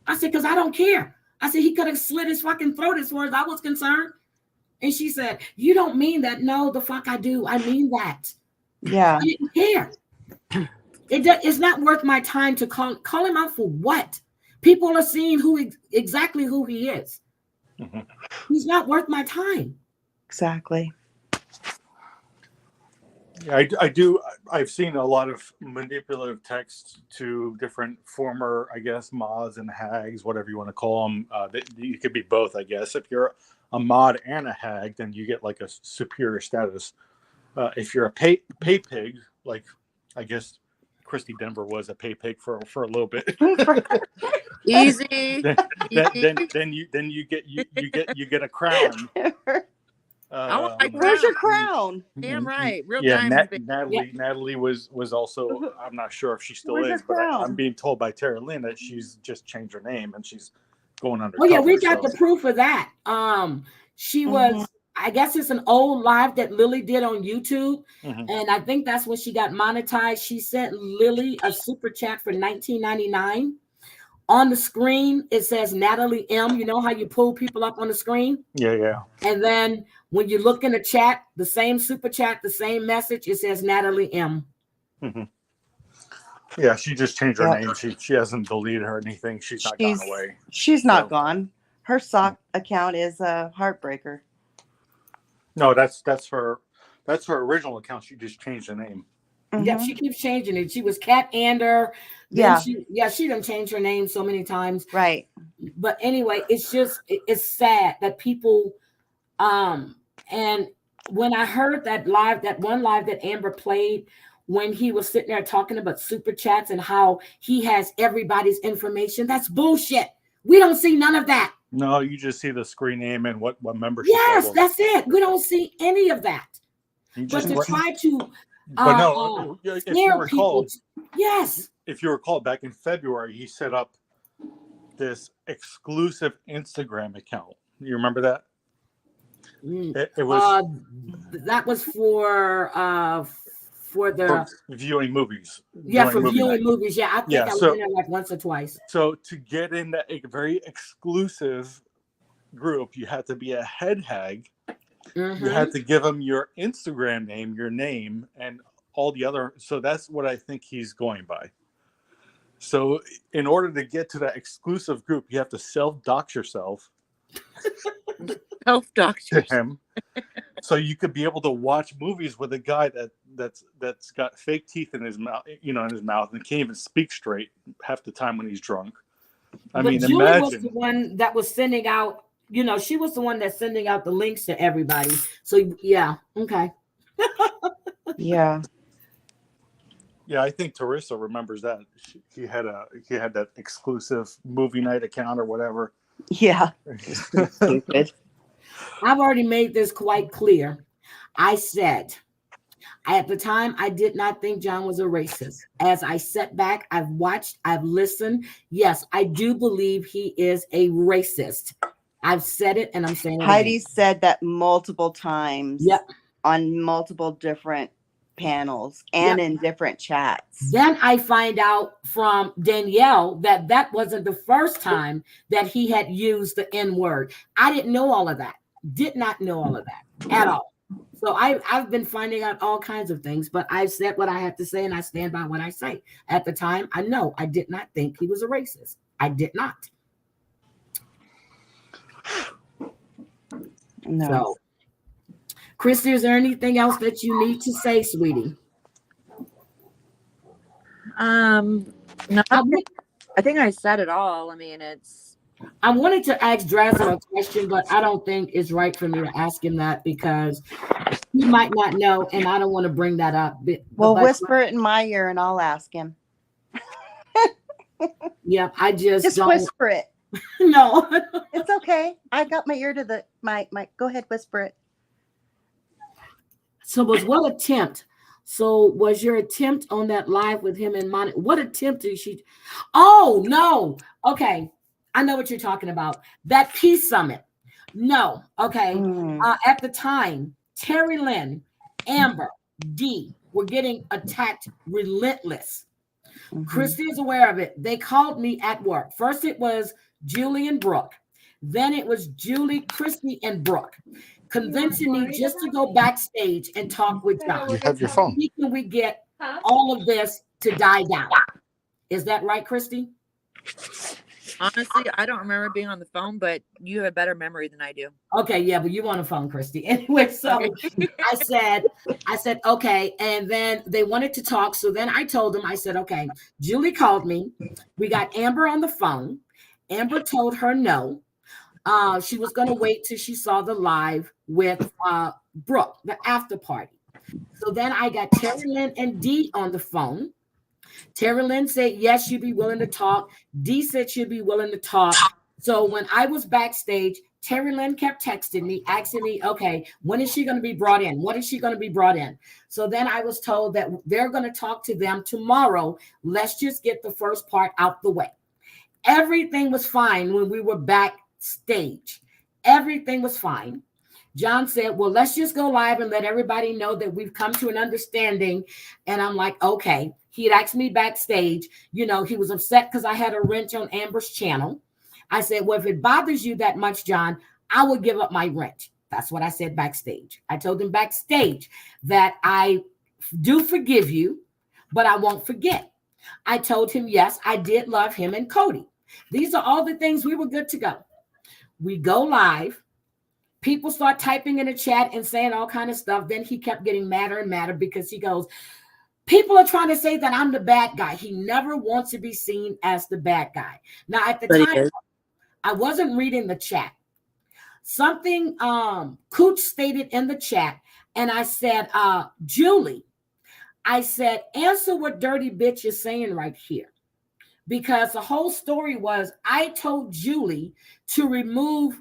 I said, because I don't care. I said, he could have slit his fucking throat as far as I was concerned. And she said, you don't mean that. No, the fuck I do. I mean that. Yeah. I didn't care. It's not worth my time to call him out for what? People are seeing exactly who he is. Mm-hmm. He's not worth my time. Exactly. Yeah, I've seen a lot of manipulative texts to different former, I guess, mods and hags, whatever you want to call them. You could be both, I guess. If you're a mod and a hag, then you get like a superior status. If you're a pay pig, like I guess Christie Denver was a pay pig for a little bit. Easy. then you get a crown. Where's your crown? Damn right. Real Natalie was also, I'm not sure if she still is, but I'm being told by Tara Lynn that she's just changed her name and she's going undercover. Oh yeah, we got the proof of that. She was, I guess it's an old live that Lily did on YouTube. Mm-hmm. And I think that's when she got monetized. She sent Lily a super chat for $19.99. On the screen, it says Natalie M. You know how you pull people up on the screen? Yeah. And then when you look in the chat, the same super chat, the same message, it says Natalie M. Mm-hmm. Yeah, she just changed her name. She hasn't deleted her or anything. She's not gone away. She's not gone. Her sock account is a heartbreaker. No, that's her original account. She just changed the name. Mm-hmm. Yeah, she keeps changing it. She was Cat Ander. She done changed her name so many times. Right. But anyway, it's just it's sad that people and when I heard that one live that Amber played when he was sitting there talking about super chats and how he has everybody's information, that's bullshit. We don't see none of that. No, you just see the screen name and what membership. Yes, that's it. We don't see any of that. But to try to if you recall, yes. If you recall, back in February, he set up this exclusive Instagram account. You remember that? It was that was for viewing movies. Yeah, for viewing movies. Yeah, I think I was in there like once or twice. So to get in that very exclusive group, you had to be a head hag. Mm-hmm. You had to give him your Instagram name, your name, and all the other. So that's what I think he's going by. So in order to get to that exclusive group, you have to self-dox yourself. Self-dox to him. So you could be able to watch movies with a guy that's got fake teeth in his mouth, in his mouth, and can't even speak straight half the time when he's drunk. Julie was the one that was sending out. She was the one that's sending out the links to everybody. So yeah, okay. Yeah. Yeah, I think Teresa remembers that. He had that exclusive movie night account or whatever. Yeah. Stupid. I've already made this quite clear. I said At the time, I did not think John was a racist. As I sat back, I've watched, I've listened. Yes, I do believe he is a racist. I've said it and I'm saying it Heidi again. said that multiple times Yep. on multiple different panels and in different chats. Then I find out from Danielle that that wasn't the first time that he had used the N word. I didn't know all of that. Did not know all of that at all. So I've been finding out all kinds of things, but I've said what I had to say and I stand by what I say. At the time, I did not think he was a racist. I did not. No. So, Christie, is there anything else that you need to say, sweetie? No, I think I said it all. I mean, I wanted to ask Drazen a question, but I don't think it's right for me to ask him that because he might not know, and I don't want to bring that up. Well, whisper it in my ear, and I'll ask him. Yeah, I just don't. Whisper it. No, it's okay. I got my ear to the my. Go ahead, whisper it. So was your attempt on that live with him and Monica? What attempt did she? Oh no. Okay, I know what you're talking about. That peace summit. No. Okay. At the time, Terry Lynn, Amber, D were getting attacked relentless. Christie is aware of it. They called me at work. First, it was Julie and Brooke. Then it was Julie, Christie, and Brooke, convincing me just to go backstage and talk with John. You have your phone. Can we get all of this to die down? Is that right, Christie? honestly, I don't remember being on the phone, but you have a better memory than I do. Okay, yeah, but you on the phone, Christie. Anyway, so I said, okay. And then they wanted to talk. So then I told them, I said, okay, Julie called me. We got Amber on the phone. Amber told her no. She was going to wait till she saw the live with Brooke, the after party. So then I got Terry Lynn and Dee on the phone. Terry Lynn said, yes, she'd be willing to talk. Dee said she'd be willing to talk. So when I was backstage, Terry Lynn kept texting me, asking me, okay, when is she going to be brought in? What is she going to be brought in? So then I was told that they're going to talk to them tomorrow. Let's just get the first part out the way. Everything was fine when we were backstage. Everything was fine. John said, well, let's just go live and let everybody know that we've come to an understanding. And I'm like, okay. He had asked me backstage, you know, he was upset because I had a wrench on Amber's channel. I said, well, if it bothers you that much, John, I will give up my wrench. That's what I said backstage. I told him backstage that I do forgive you, but I won't forget. I told him, yes, I did love him and Cody. These are all the things. We were good to go. We go live. People start typing in the chat and saying all kind of stuff. Then he kept getting madder and madder because he goes, people are trying to say that I'm the bad guy. He never wants to be seen as the bad guy. Now, at the time, I wasn't reading the chat. Something Cooch stated in the chat, and I said, Julie, I said, answer what dirty bitch is saying right here. Because the whole story was I told Julie to remove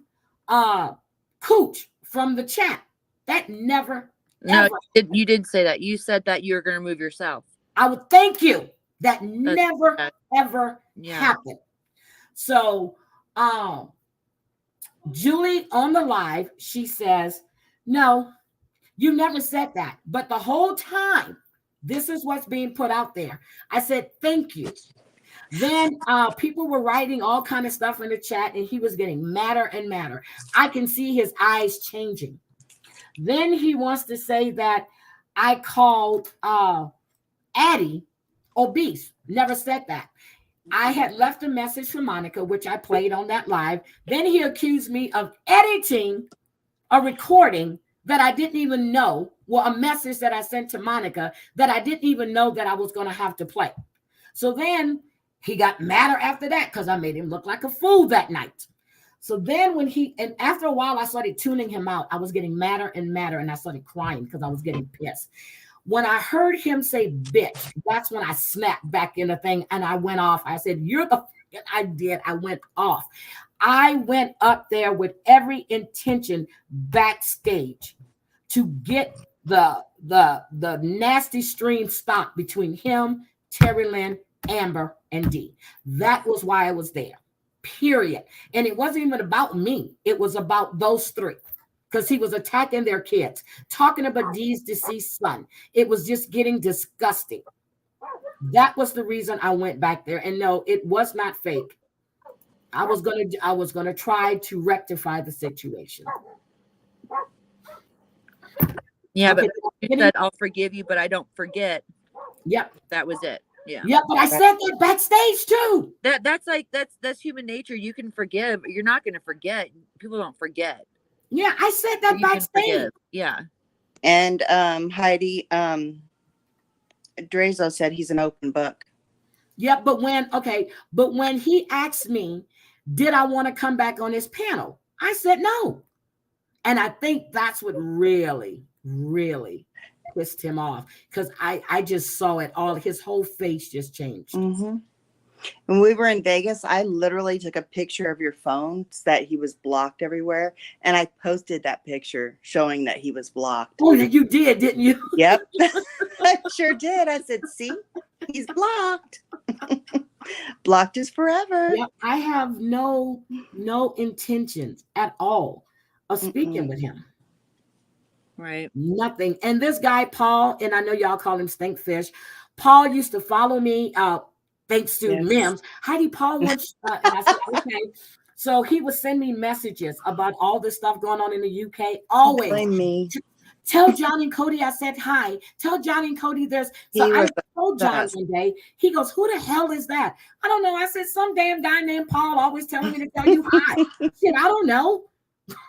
Cooch from the chat. That never, no, ever. you did say that. You said that you were going to remove yourself. I would thank you. That never, ever happened. So, Julie on the live, she says, no, you never said that. But the whole time, this is what's being put out there. I said, thank you. Then people were writing all kind of stuff in the chat, and he was getting madder and madder. I can see his eyes changing. Then he wants to say that I called Addie obese. Never said that. I had left a message for Monica, which I played on that live. Then he accused me of editing a recording that I didn't even know, well, a message that I sent to Monica that I didn't even know that I was going to have to play. So then he got madder after that because I made him look like a fool that night. So then and after a while, I started tuning him out. I was getting madder and madder, and I started crying because I was getting pissed. When I heard him say bitch, that's when I snapped back in the thing and I went off. I said, you're the, I did. I went off. I went up there with every intention backstage to get the nasty stream stopped between him, Terry Lynn, Amber, and Dee. That was why I was there. Period. And it wasn't even about me. It was about those three. Because he was attacking their kids, talking about Dee's deceased son. It was just getting disgusting. That was the reason I went back there. And no, it was not fake. I was gonna try to rectify the situation. Yeah, Okay, but you said I'll forgive you, but I don't forget. Yep. That was it. Yeah. Yep, but I said that backstage too. That's human nature. You can forgive. You're not gonna forget. People don't forget. Yeah, I said that backstage. Yeah. And Heidi, Drazo said he's an open book. Yep, but when he asked me, did I want to come back on this panel? I said no. And I think that's what really, really pissed him off, because I just saw it all. His whole face just changed. Mm-hmm. When we were in Vegas, I literally took a picture of your phone that he was blocked everywhere, and I posted that picture showing that he was blocked. Oh, you did, didn't you? Yep. I sure did. I said, see, he's blocked. Blocked is forever. Yep. I have no intentions at all of speaking with him. Right. Nothing. And this guy, Paul, and I know y'all call him Stinkfish. Paul used to follow me, thanks to Mims. Heidi, Paul wants, and I said, okay. So he would send me messages about all this stuff going on in the UK. Always. Blame me. Tell John and Cody I said hi. Tell John and Cody there's. So I told John one day, he goes, who the hell is that? I don't know. I said, some damn guy named Paul always telling me to tell you hi. I said, I don't know.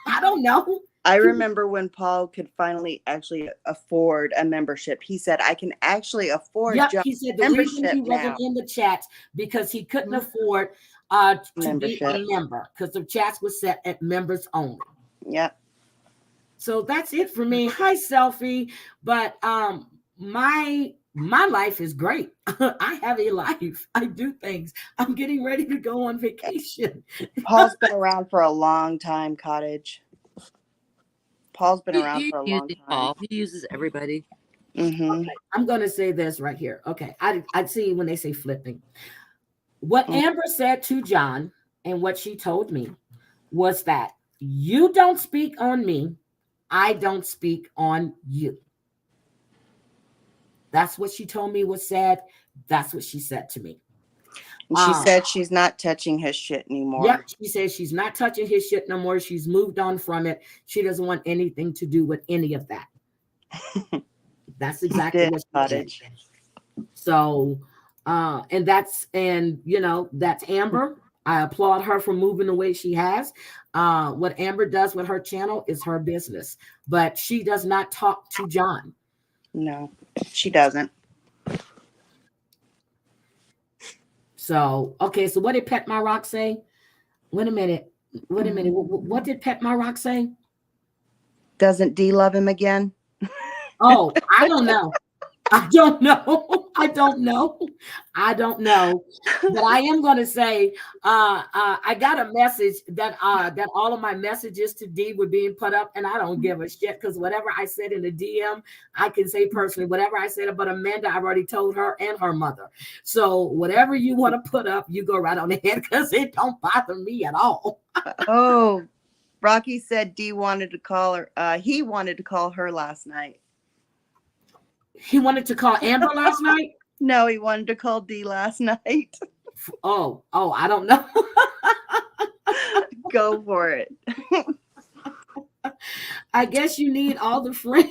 I don't know. I remember when Paul could finally actually afford a membership. He said, I can actually afford he said the reason he wasn't in the chats because he couldn't afford to be a member, because the chats were set at members only. Yep. So that's it for me. Hi, Selfie. But my life is great. I have a life. I do things. I'm getting ready to go on vacation. Paul's been around for a long time, Cottage. Paul's been around for a long time. Paul. He uses everybody. Mm-hmm. Okay, I'm going to say this right here. Okay. I see when they say flipping. What Amber said to John and what she told me was that you don't speak on me. I don't speak on you. That's what she told me was said. That's what she said to me. And she said she's not touching his shit anymore. Yep, she says she's not touching his shit no more. She's moved on from it. She doesn't want anything to do with any of that. That's exactly what she said. So, that's Amber. I applaud her for moving the way she has. What Amber does with her channel is her business, but she does not talk to John. No, she doesn't. So, okay. So what did Pet My Rock say? Wait a minute. What did Pet My Rock say? Doesn't Dee love him again? Oh, I don't know. I don't know. I don't know. But I am going to say, I got a message that all of my messages to Dee were being put up, and I don't give a shit, because whatever I said in the DM, I can say personally. Whatever I said about Amanda, I've already told her and her mother. So whatever you want to put up, you go right on ahead, because it don't bother me at all. Oh, Rocky said Dee wanted to call her. He wanted to call her last night. He wanted to call Amber last night? No, he wanted to call Dee last night. Oh, I don't know. Go for it. I guess you need all the friends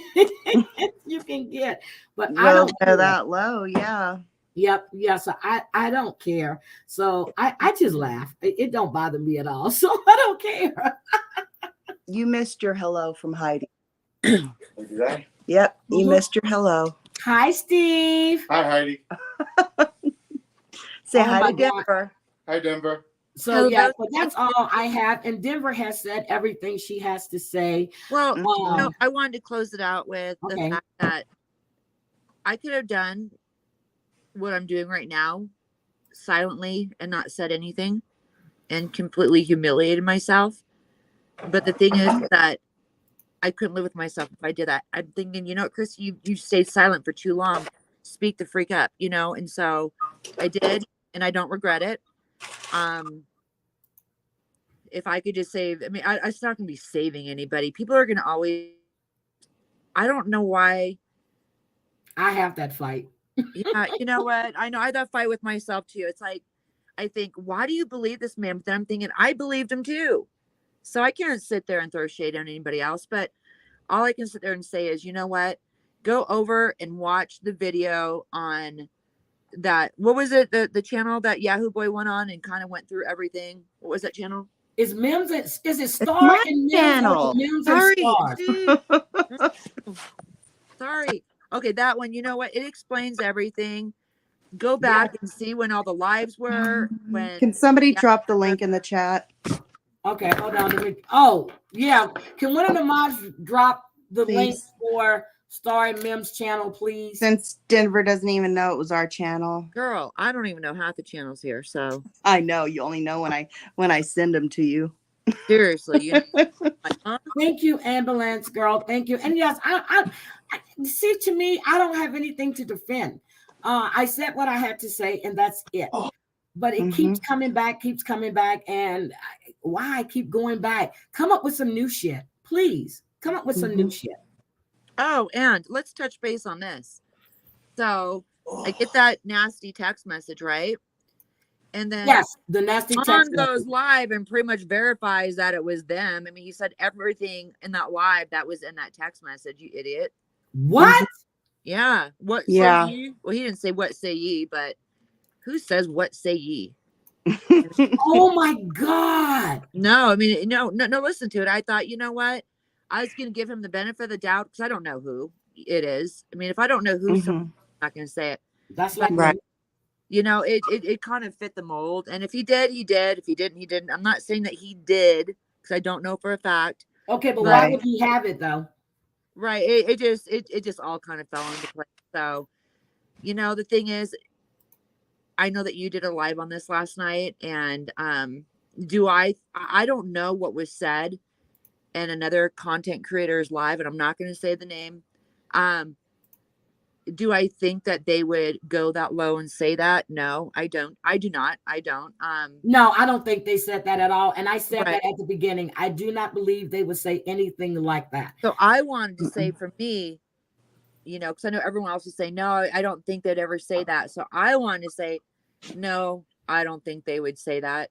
you can get. But I don't care. That low, yeah. Yep. Yeah. So I don't care. So I just laugh. It don't bother me at all. So I don't care. You missed your hello from Heidi. Did I? Yep, you missed your hello. Hi, Steve. Hi, Heidi. Say hi to Denver. Hi, Denver. So so that's all I have. And Denver has said everything she has to say. Well, I wanted to close it out with the fact that I could have done what I'm doing right now silently and not said anything and completely humiliated myself. But the thing is that I couldn't live with myself if I did that. I'm thinking, you know what, Christy, you stayed silent for too long. Speak the freak up, you know? And so I did, and I don't regret it. If I could just save, I mean, it's not going to be saving anybody. People are going to always, I don't know why. I have that fight. Yeah, you know what? I know I have that fight with myself too. It's like, I think, why do you believe this man? But then I'm thinking, I believed him too. So I can't sit there and throw shade on anybody else. But all I can sit there and say is, you know what? Go over and watch the video on that. What was it? The channel that Yahoo Boy went on and kind of went through everything. What was that channel? Is Mims? Is it Star my and Mims? channel. Mims Sorry. and Star? Sorry. Okay, that one. You know what? It explains everything. Go back and see when all the lives were. When Can somebody drop the link in the chat? Okay, hold on. Oh, yeah. Can one of the mods drop the Please. link for Star and Mims channel, please? Since Denver doesn't even know it was our channel. girl, I don't even know half the channels here. So I know you only know when I send them to you. seriously, you know, like, huh? Thank you, ambulance girl. Thank you. And yes, I see. To me, I don't have anything to defend. I said what I had to say, and that's it. But it keeps coming back, and why I keep going back? Come up with some new shit, please. Come up with some new shit. Oh, and let's touch base on this. So I get that nasty text message, right? And then Yes, the nasty John text goes message. live and pretty much verifies that it was them. I mean, he said everything in that live that was in that text message, you idiot. What? Yeah. What Yeah. say ye? Well, he didn't say what say ye, but who says what say ye? Oh my God. No, I mean, no, listen to it. I thought, you know what? I was going to give him the benefit of the doubt because I don't know who it is. I mean, if I don't know who, I'm not going to say it. That's like Right. You know, it kind of fit the mold. And if he did, he did. If he didn't, he didn't. I'm not saying that he did because I don't know for a fact. Okay, but Right. why would he have it though? Right. It just all kind of fell into place. So, you know, the thing is, I know that you did a live on this last night, and I don't know what was said in another content creator's live, and I'm not going to say the name. Do I think that they would go that low and say that? No, I don't. I do not. I don't. No, I don't think they said that at all. And I said Right. that at the beginning. I do not believe they would say anything like that. So I wanted to say for me, you know, because I know everyone else is saying, no, I don't think they'd ever say that. So I wanted to say, no, I don't think they would say that.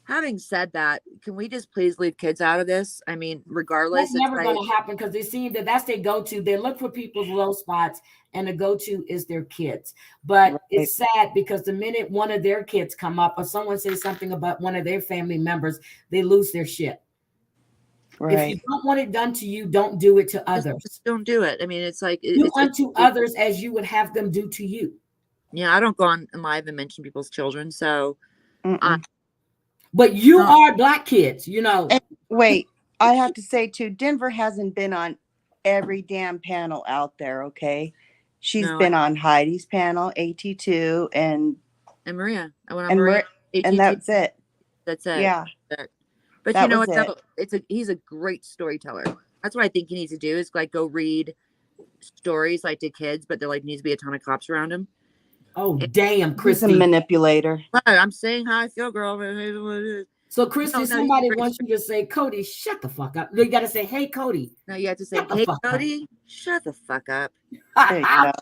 Having said that, can we just please leave kids out of this? I mean, regardless, That's never going to happen because they seem that that's their go-to. They look for people's low spots, and the go-to is their kids. But it's sad because the minute one of their kids come up or someone says something about one of their family members, they lose their shit. Right. If you don't want it done to you, don't do it to others. Just don't do it. I mean, it's like Do unto others as you would have them do to you. Yeah, I don't go on live and mention people's children. So, but you are Black kids, you know. And wait, I have to say too, Denver hasn't been on every damn panel out there. Okay, she's been on Heidi's panel, AT2, and Maria. I went on Maria, and that's it. That's it. Yeah. But that you know what? he's a great storyteller. That's what I think he needs to do is like go read stories like to kids, but there like needs to be a ton of cops around him. Oh, damn, Christie. He's a manipulator. I'm saying how I feel, girl. So, Christie, somebody wants you to say, Cody, shut the fuck up. You got to say, hey, Cody. No, you have to say, hey, Cody, shut the fuck up. There you go.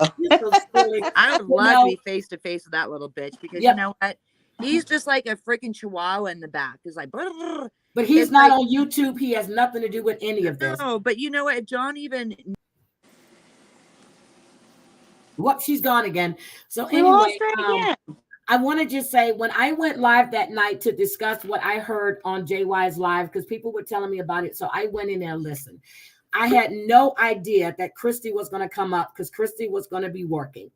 I would love to be face to face with that little bitch because you know what? He's just like a freaking chihuahua in the back. He's like, but he's not on YouTube. He has nothing to do with any of this. No, but you know what? If John even. What? She's gone again. So anyway, I want to just say when I went live that night to discuss what I heard on JY's live, because people were telling me about it. So I went in there and listened. I had no idea that Christie was going to come up because Christie was going to be working.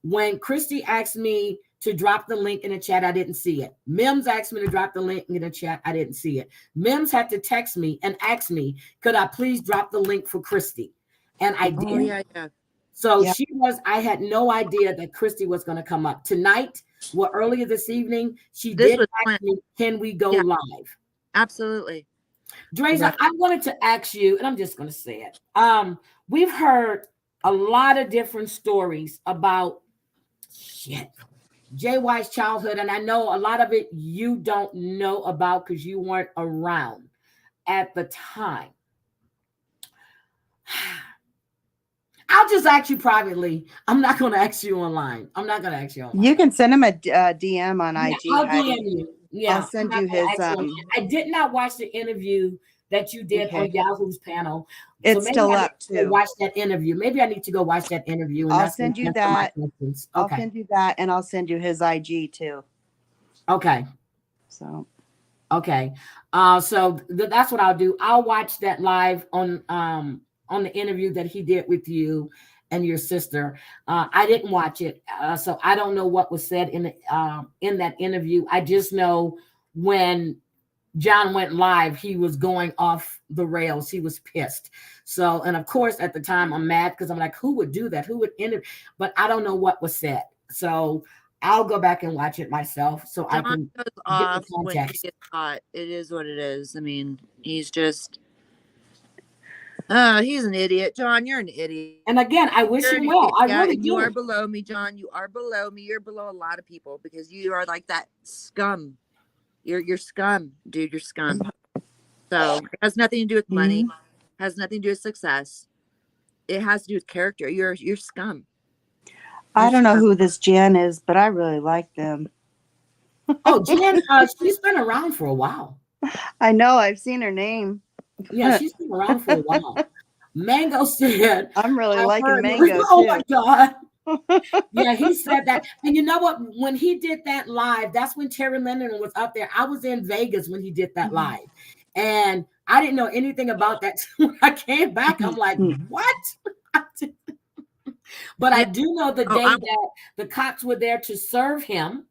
When Christie asked me to drop the link in the chat, I didn't see it. Mims asked me to drop the link in the chat. I didn't see it. Mims had to text me and ask me, could I please drop the link for Christie? And I did. Oh, yeah. So I had no idea that Christie was going to come up tonight. Well, earlier this evening, she did ask me, can we go live? Absolutely. Dre's, Right. I wanted to ask you, and I'm just going to say it. We've heard a lot of different stories about JY's childhood, and I know a lot of it you don't know about because you weren't around at the time. I'll just ask you privately. I'm not going to ask you online. I'm not going to ask you online. You can send him a DM on Yeah, IG. I'll Heidi. DM you. Yeah, I'll send I'm you not gonna his. ask you online. I did not watch the interview that you did on Okay. Yahoo's panel. It's maybe still I need up to go too. watch that interview. Maybe I need to go watch that interview, and I'll that's send you answer my that. questions. I'll Okay. send you that, and I'll send you his IG too. Okay. So Okay. So that's what I'll do. I'll watch that live on the interview that he did with you and your sister. I didn't watch it, so I don't know what was said in that interview. I just know when John went live, he was going off the rails. He was pissed. So, and of course, at the time, I'm mad because I'm like, who would do that? Who would interview? But I don't know what was said. So I'll go back and watch it myself so I John can goes get the off when he context. gets hot. It is what it is. I mean, he's just he's an idiot. John, you're an idiot. And again, I wish You're him an well. idiot. I Yeah, really and you are do. below me, John. You are below me. You're below a lot of people because you are like that scum. You're scum, dude. You're scum. So it has nothing to do with money. Has nothing to do with success. It has to do with character. You're scum. I don't know who this Jan is, but I really like them. Oh, Jen, she's been around for a while. I know. I've seen her name. Yeah, she's been around for a while. Mango said, I'm really I've liking heard- Mango oh too. my God. Yeah, he said that. And you know what? When he did that live, that's when Terry Lennon was up there. I was in Vegas when he did that live. And I didn't know anything about that. When I came back, I'm like, what? But I do know the day that the cops were there to serve him.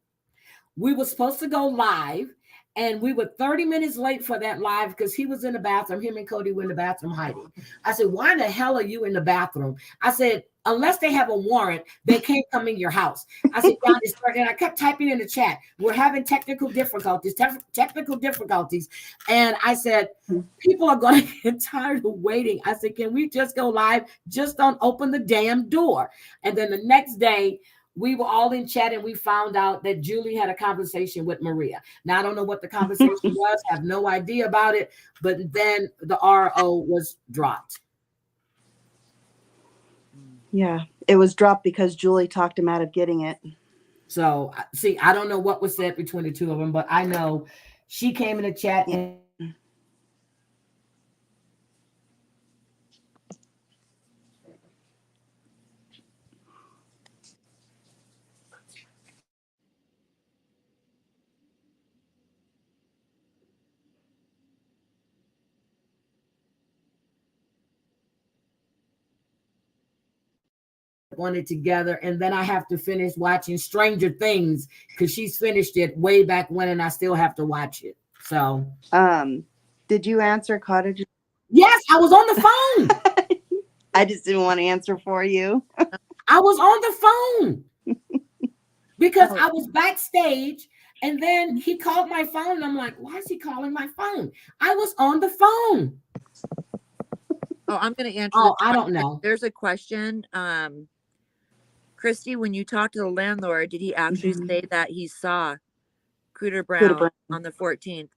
We were supposed to go live, and we were 30 minutes late for that live because he was in the bathroom. Him and Cody were in the bathroom hiding. I said, why in the hell are you in the bathroom? I said, unless they have a warrant, they can't come in your house. I said, John, and I kept typing in the chat, we're having technical difficulties. And I said, people are going to get tired of waiting. I said, can we just go live? Just don't open the damn door. And then the next day, we were all in chat and we found out that Julie had a conversation with Maria. Now, I don't know what the conversation was, have no idea about it, but then the RO was dropped. Yeah, it was dropped because Julie talked him out of getting it. So, see, I don't know what was said between the two of them, but I know she came in the chat and on it together, and then I have to finish watching Stranger Things because she's finished it way back when, and I still have to watch it. So, did you answer Cottage? Yes, I was on the phone. I just didn't want to answer for you. I was on the phone because I was backstage, and then he called my phone, and I'm like, why is he calling my phone? I was on the phone. Oh, I'm going to answer. Oh, I don't know. There's a question. Christie, when you talked to the landlord, did he actually say that he saw Cooter Brown on the 14th?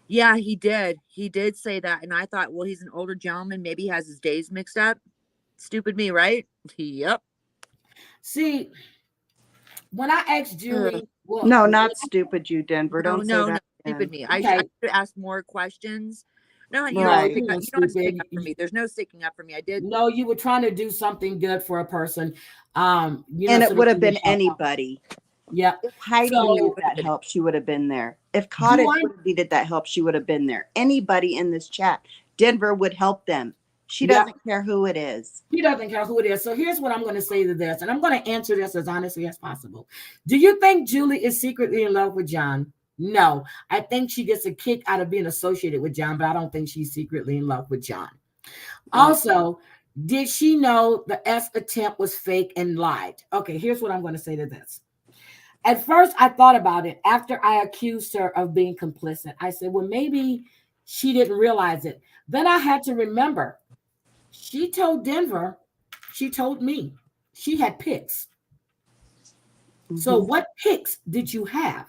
Yeah, he did. He did say that. And I thought, well, he's an older gentleman. Maybe he has his days mixed up. Stupid me, right? Yep. See, when I asked Julie, well, no, not stupid, you Denver. Don't say that. No, stupid me. Okay. I should ask more questions. No, you Right. don't have to stick up for me. There's no sticking up for me. I did. No, you were trying to do something good for a person. And it would have been anybody. Yeah. If Heidi needed that help, she would have been there. If Cottage would have needed that help, she would have been there. Anybody in this chat, Denver would help them. She doesn't care who it is. She doesn't care who it is. So here's what I'm going to say to this, and I'm going to answer this as honestly as possible. Do you think Julie is secretly in love with John? No. I think she gets a kick out of being associated with John, but I don't think she's secretly in love with John. Also, did she know the S attempt was fake and lied? Okay, here's what I'm going to say to this. At first, I thought about it after I accused her of being complicit. I said, well, maybe She didn't realize it. Then I had to remember. She told Denver, she told me she had pics. So what pics did you have?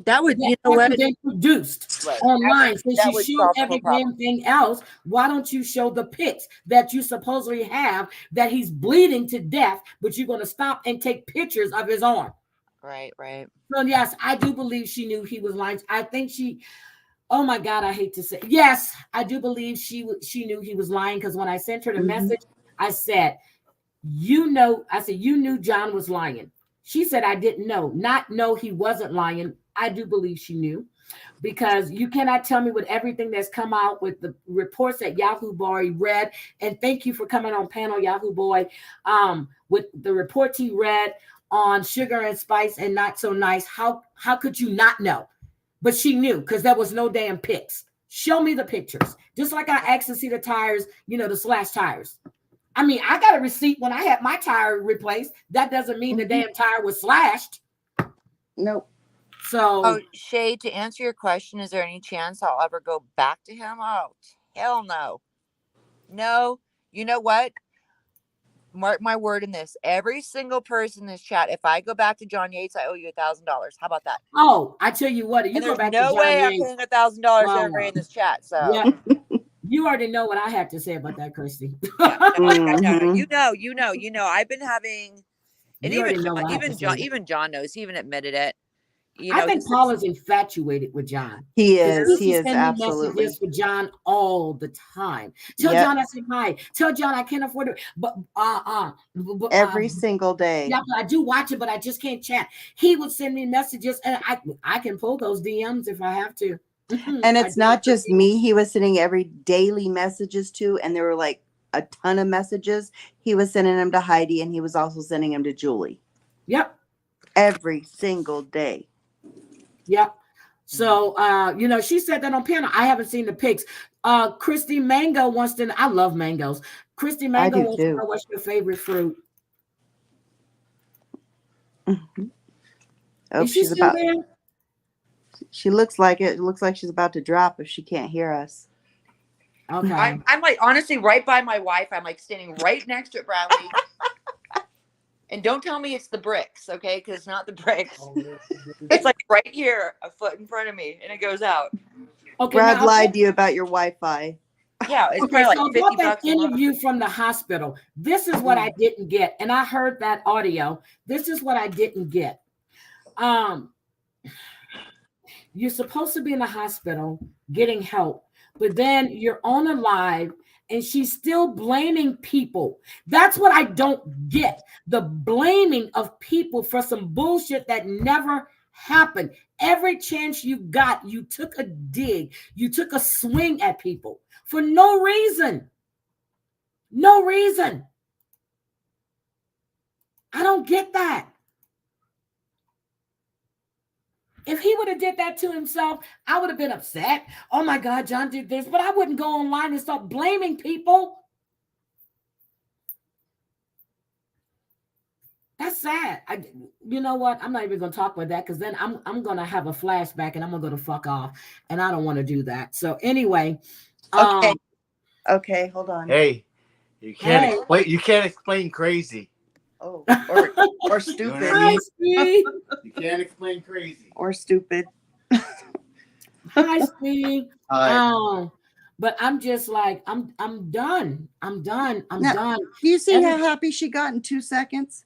That would, That you know what? haven't been produced Right. online. Since that you would showed solve the whole every problem. damn thing else, why don't you show the pics that you supposedly have that he's bleeding to death, but you're going to stop and take pictures of his arm? Right. So yes, I do believe she knew he was lying. I think she, oh my God, I hate to say, yes, I do believe she knew he was lying, because when I sent her the message, I said, you knew John was lying. She said, I didn't know. Not know he wasn't lying. I do believe she knew, because you cannot tell me with everything that's come out with the reports that Yahoo Boy read. And thank you for coming on panel, Yahoo Boy, with the reports he read on Sugar and Spice and Not So Nice. How could you not know? But she knew, because there was no damn pics. Show me the pictures. Just like I asked to see the tires, the slash tires. I mean, I got a receipt when I had my tire replaced. That doesn't mean the damn tire was slashed. Nope. So, Shay, to answer your question, is there any chance I'll ever go back to him? Oh, hell no. No. You know what? Mark my word in this. Every single person in this chat, if I go back to John Yates, I owe you $1,000. How about that? oh, I tell you what, you go there's back no to John way I'm Yates. paying $1,000 to everybody in this chat. So yeah, you already know what I had to say about that, Christie. no, you know. I've been having, and You already know what I have to say. even John knows. He even admitted it. I think Paul is infatuated with John. He is. He is sending absolutely. messages for John all the time. Tell John I said hi. Tell John I can't afford it. But every single day. Yeah, I do watch it, but I just can't chat. He would send me messages, and I can pull those DMs if I have to. And it's not just me. He was sending every daily messages to, and there were like a ton of messages. He was sending them to Heidi, and he was also sending them to Julie. Yep. Every single day. Yep. So, she said that on panel. I haven't seen the pics. Christy Mango wants to know. I love mangoes. Christy Mango wants to know what's your favorite fruit. Oh, Is she still there? She looks like it. It looks like she's about to drop if she can't hear us. Okay. I'm like honestly right by my wife. I'm like standing right next to it, Bradley. And don't tell me it's the bricks, okay? Because it's not the bricks. It's like right here, a foot in front of me, and it goes out. Okay. Brad lied to you about your Wi-Fi. Yeah, it's probably like $50 that interview from the hospital. This is what I didn't get, and I heard that audio. This is what I didn't get. You're supposed to be in the hospital getting help, but then you're on a live and she's still blaming people. That's what I don't get. The blaming of people for some bullshit that never happened. Every chance you got, you took a dig. You took a swing at people for no reason. No reason. I don't get that. If he would have did that to himself, I would have been upset. Oh my God, John did this, but I wouldn't go online and start blaming people. That's sad. You know what? I'm not even going to talk about that, because then I'm going to have a flashback and I'm going to go to fuck off, and I don't want to do that. So anyway, okay, hold on. Hey, you can't explain crazy. Oh, or stupid. You know what I mean? You can't explain crazy. Or stupid. Hi, Steve. Hi. But I'm just like, I'm done. I'm done. I'm done. Do you see how happy she got in 2 seconds?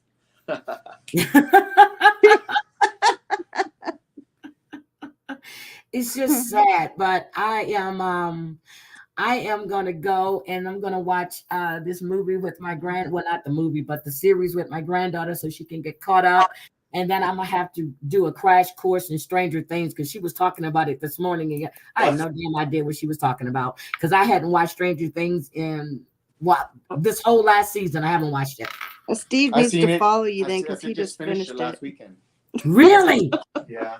It's just sad, but I am gonna go and I'm gonna watch this movie with my not the movie, but the series with my granddaughter, so she can get caught up. And then I'm gonna have to do a crash course in Stranger Things, because she was talking about it this morning, and I had no damn idea what she was talking about, because I hadn't watched Stranger Things in this whole last season. I haven't watched it. Well, Steve needs to follow you then, because he just finished it last weekend. Really? Yeah.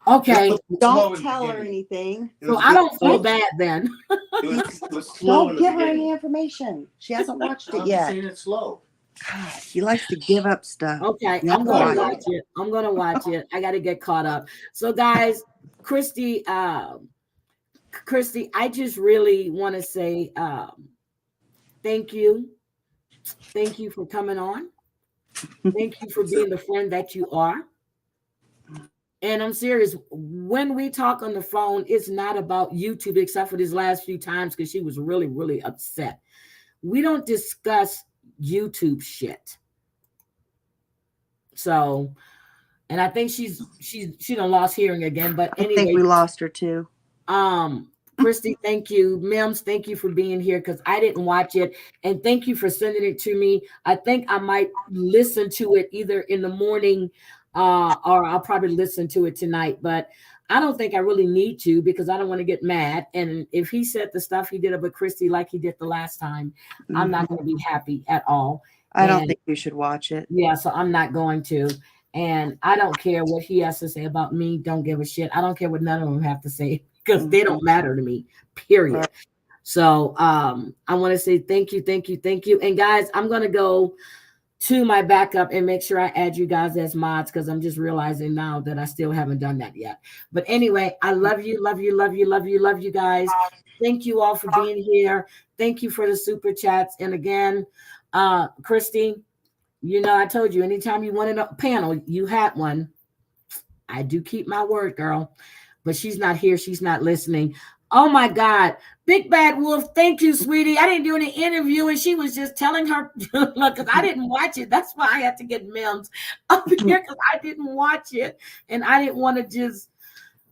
Okay. Don't tell her anything. So I don't feel bad then. It was slow. Don't give her any information. She hasn't watched it yet. I'm saying it's slow. God, he likes to give up stuff. Okay, I'm gonna watch it. I'm gonna watch it. I got to get caught up. So, guys, Christie Christie, I just really want to say thank you. Thank you for coming on. Thank you for being the friend that you are. And I'm serious. When we talk on the phone, it's not about YouTube, except for these last few times because she was really, really upset. We don't discuss YouTube shit. So, and I think she done lost hearing again. But anyway, I think we lost her too. Christie, thank you. Mims, thank you for being here because I didn't watch it. And thank you for sending it to me. I think I might listen to it either in the morning or I'll probably listen to it tonight. But I don't think I really need to because I don't want to get mad. And if he said the stuff he did about Christie like he did the last time, I'm not going to be happy at all. I don't think you should watch it. Yeah, so I'm not going to. And I don't care what he has to say about me. Don't give a shit. I don't care what none of them have to say because they don't matter to me, period. Right. So I want to say thank you, thank you, thank you. And guys, I'm going to go to my backup and make sure I add you guys as mods because I'm just realizing now that I still haven't done that yet. But anyway, I love you, love you, love you, love you, love you guys. Thank you all for being here. Thank you for the super chats. And again, Christie, you know, I told you anytime you wanted a panel, you had one. I do keep my word, girl. But she's not here. She's not listening. Oh, my God. Big Bad Wolf, thank you, sweetie. I didn't do any interview, and she was just telling her, look, because I didn't watch it. That's why I had to get Mims up here because I didn't watch it. And I didn't want to just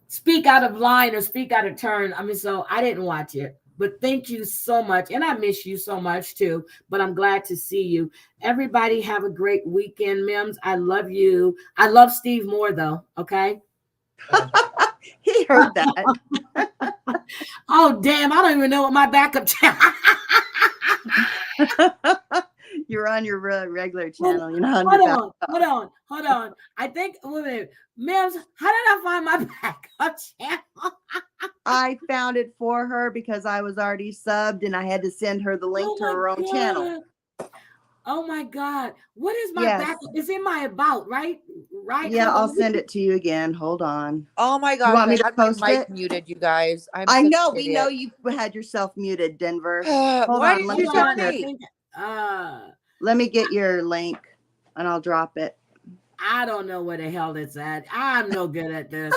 speak out of line or speak out of turn. I mean, so I didn't watch it. But thank you so much. And I miss you so much, too. But I'm glad to see you. Everybody have a great weekend, Mims. I love you. I love Steve more, though. Okay? He heard that. Oh, damn. I don't even know what my backup channel. You're on your regular channel. You're not on hold on. I think, wait a minute. Mims, how did I find my backup channel? I found it for her because I was already subbed and I had to send her the link to her own channel. Oh my God. What is my backup? It's in my about, right? Right? Yeah, I'll send it to you again. Hold on. Oh my God. You want me to post my mic it? muted, you guys. I know. We know you had yourself muted, Denver. Hold Why on. did Let you me tell get me? Let me get your link and I'll drop it. I don't know where the hell it's at. I'm no good at this.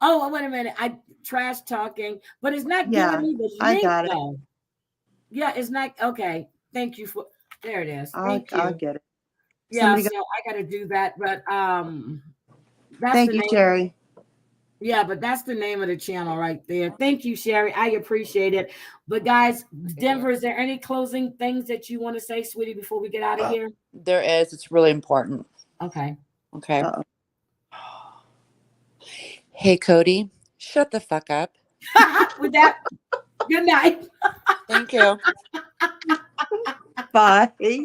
Oh, wait a minute. I trash talking, but it's not giving me the link. I got though. it. Yeah, it's not okay. Thank you for there it is. Thank you. I'll get it. Yeah, so I gotta do that. But that's thank you, Sherry. Yeah, but that's the name of the channel right there. Thank you, Sherry. I appreciate it. But guys, Denver, is there any closing things that you want to say, sweetie, before we get out of here? There is. It's really important. Okay. Okay. Hey, Cody, shut the fuck up. With that, good night. Thank you. Bye. Bye.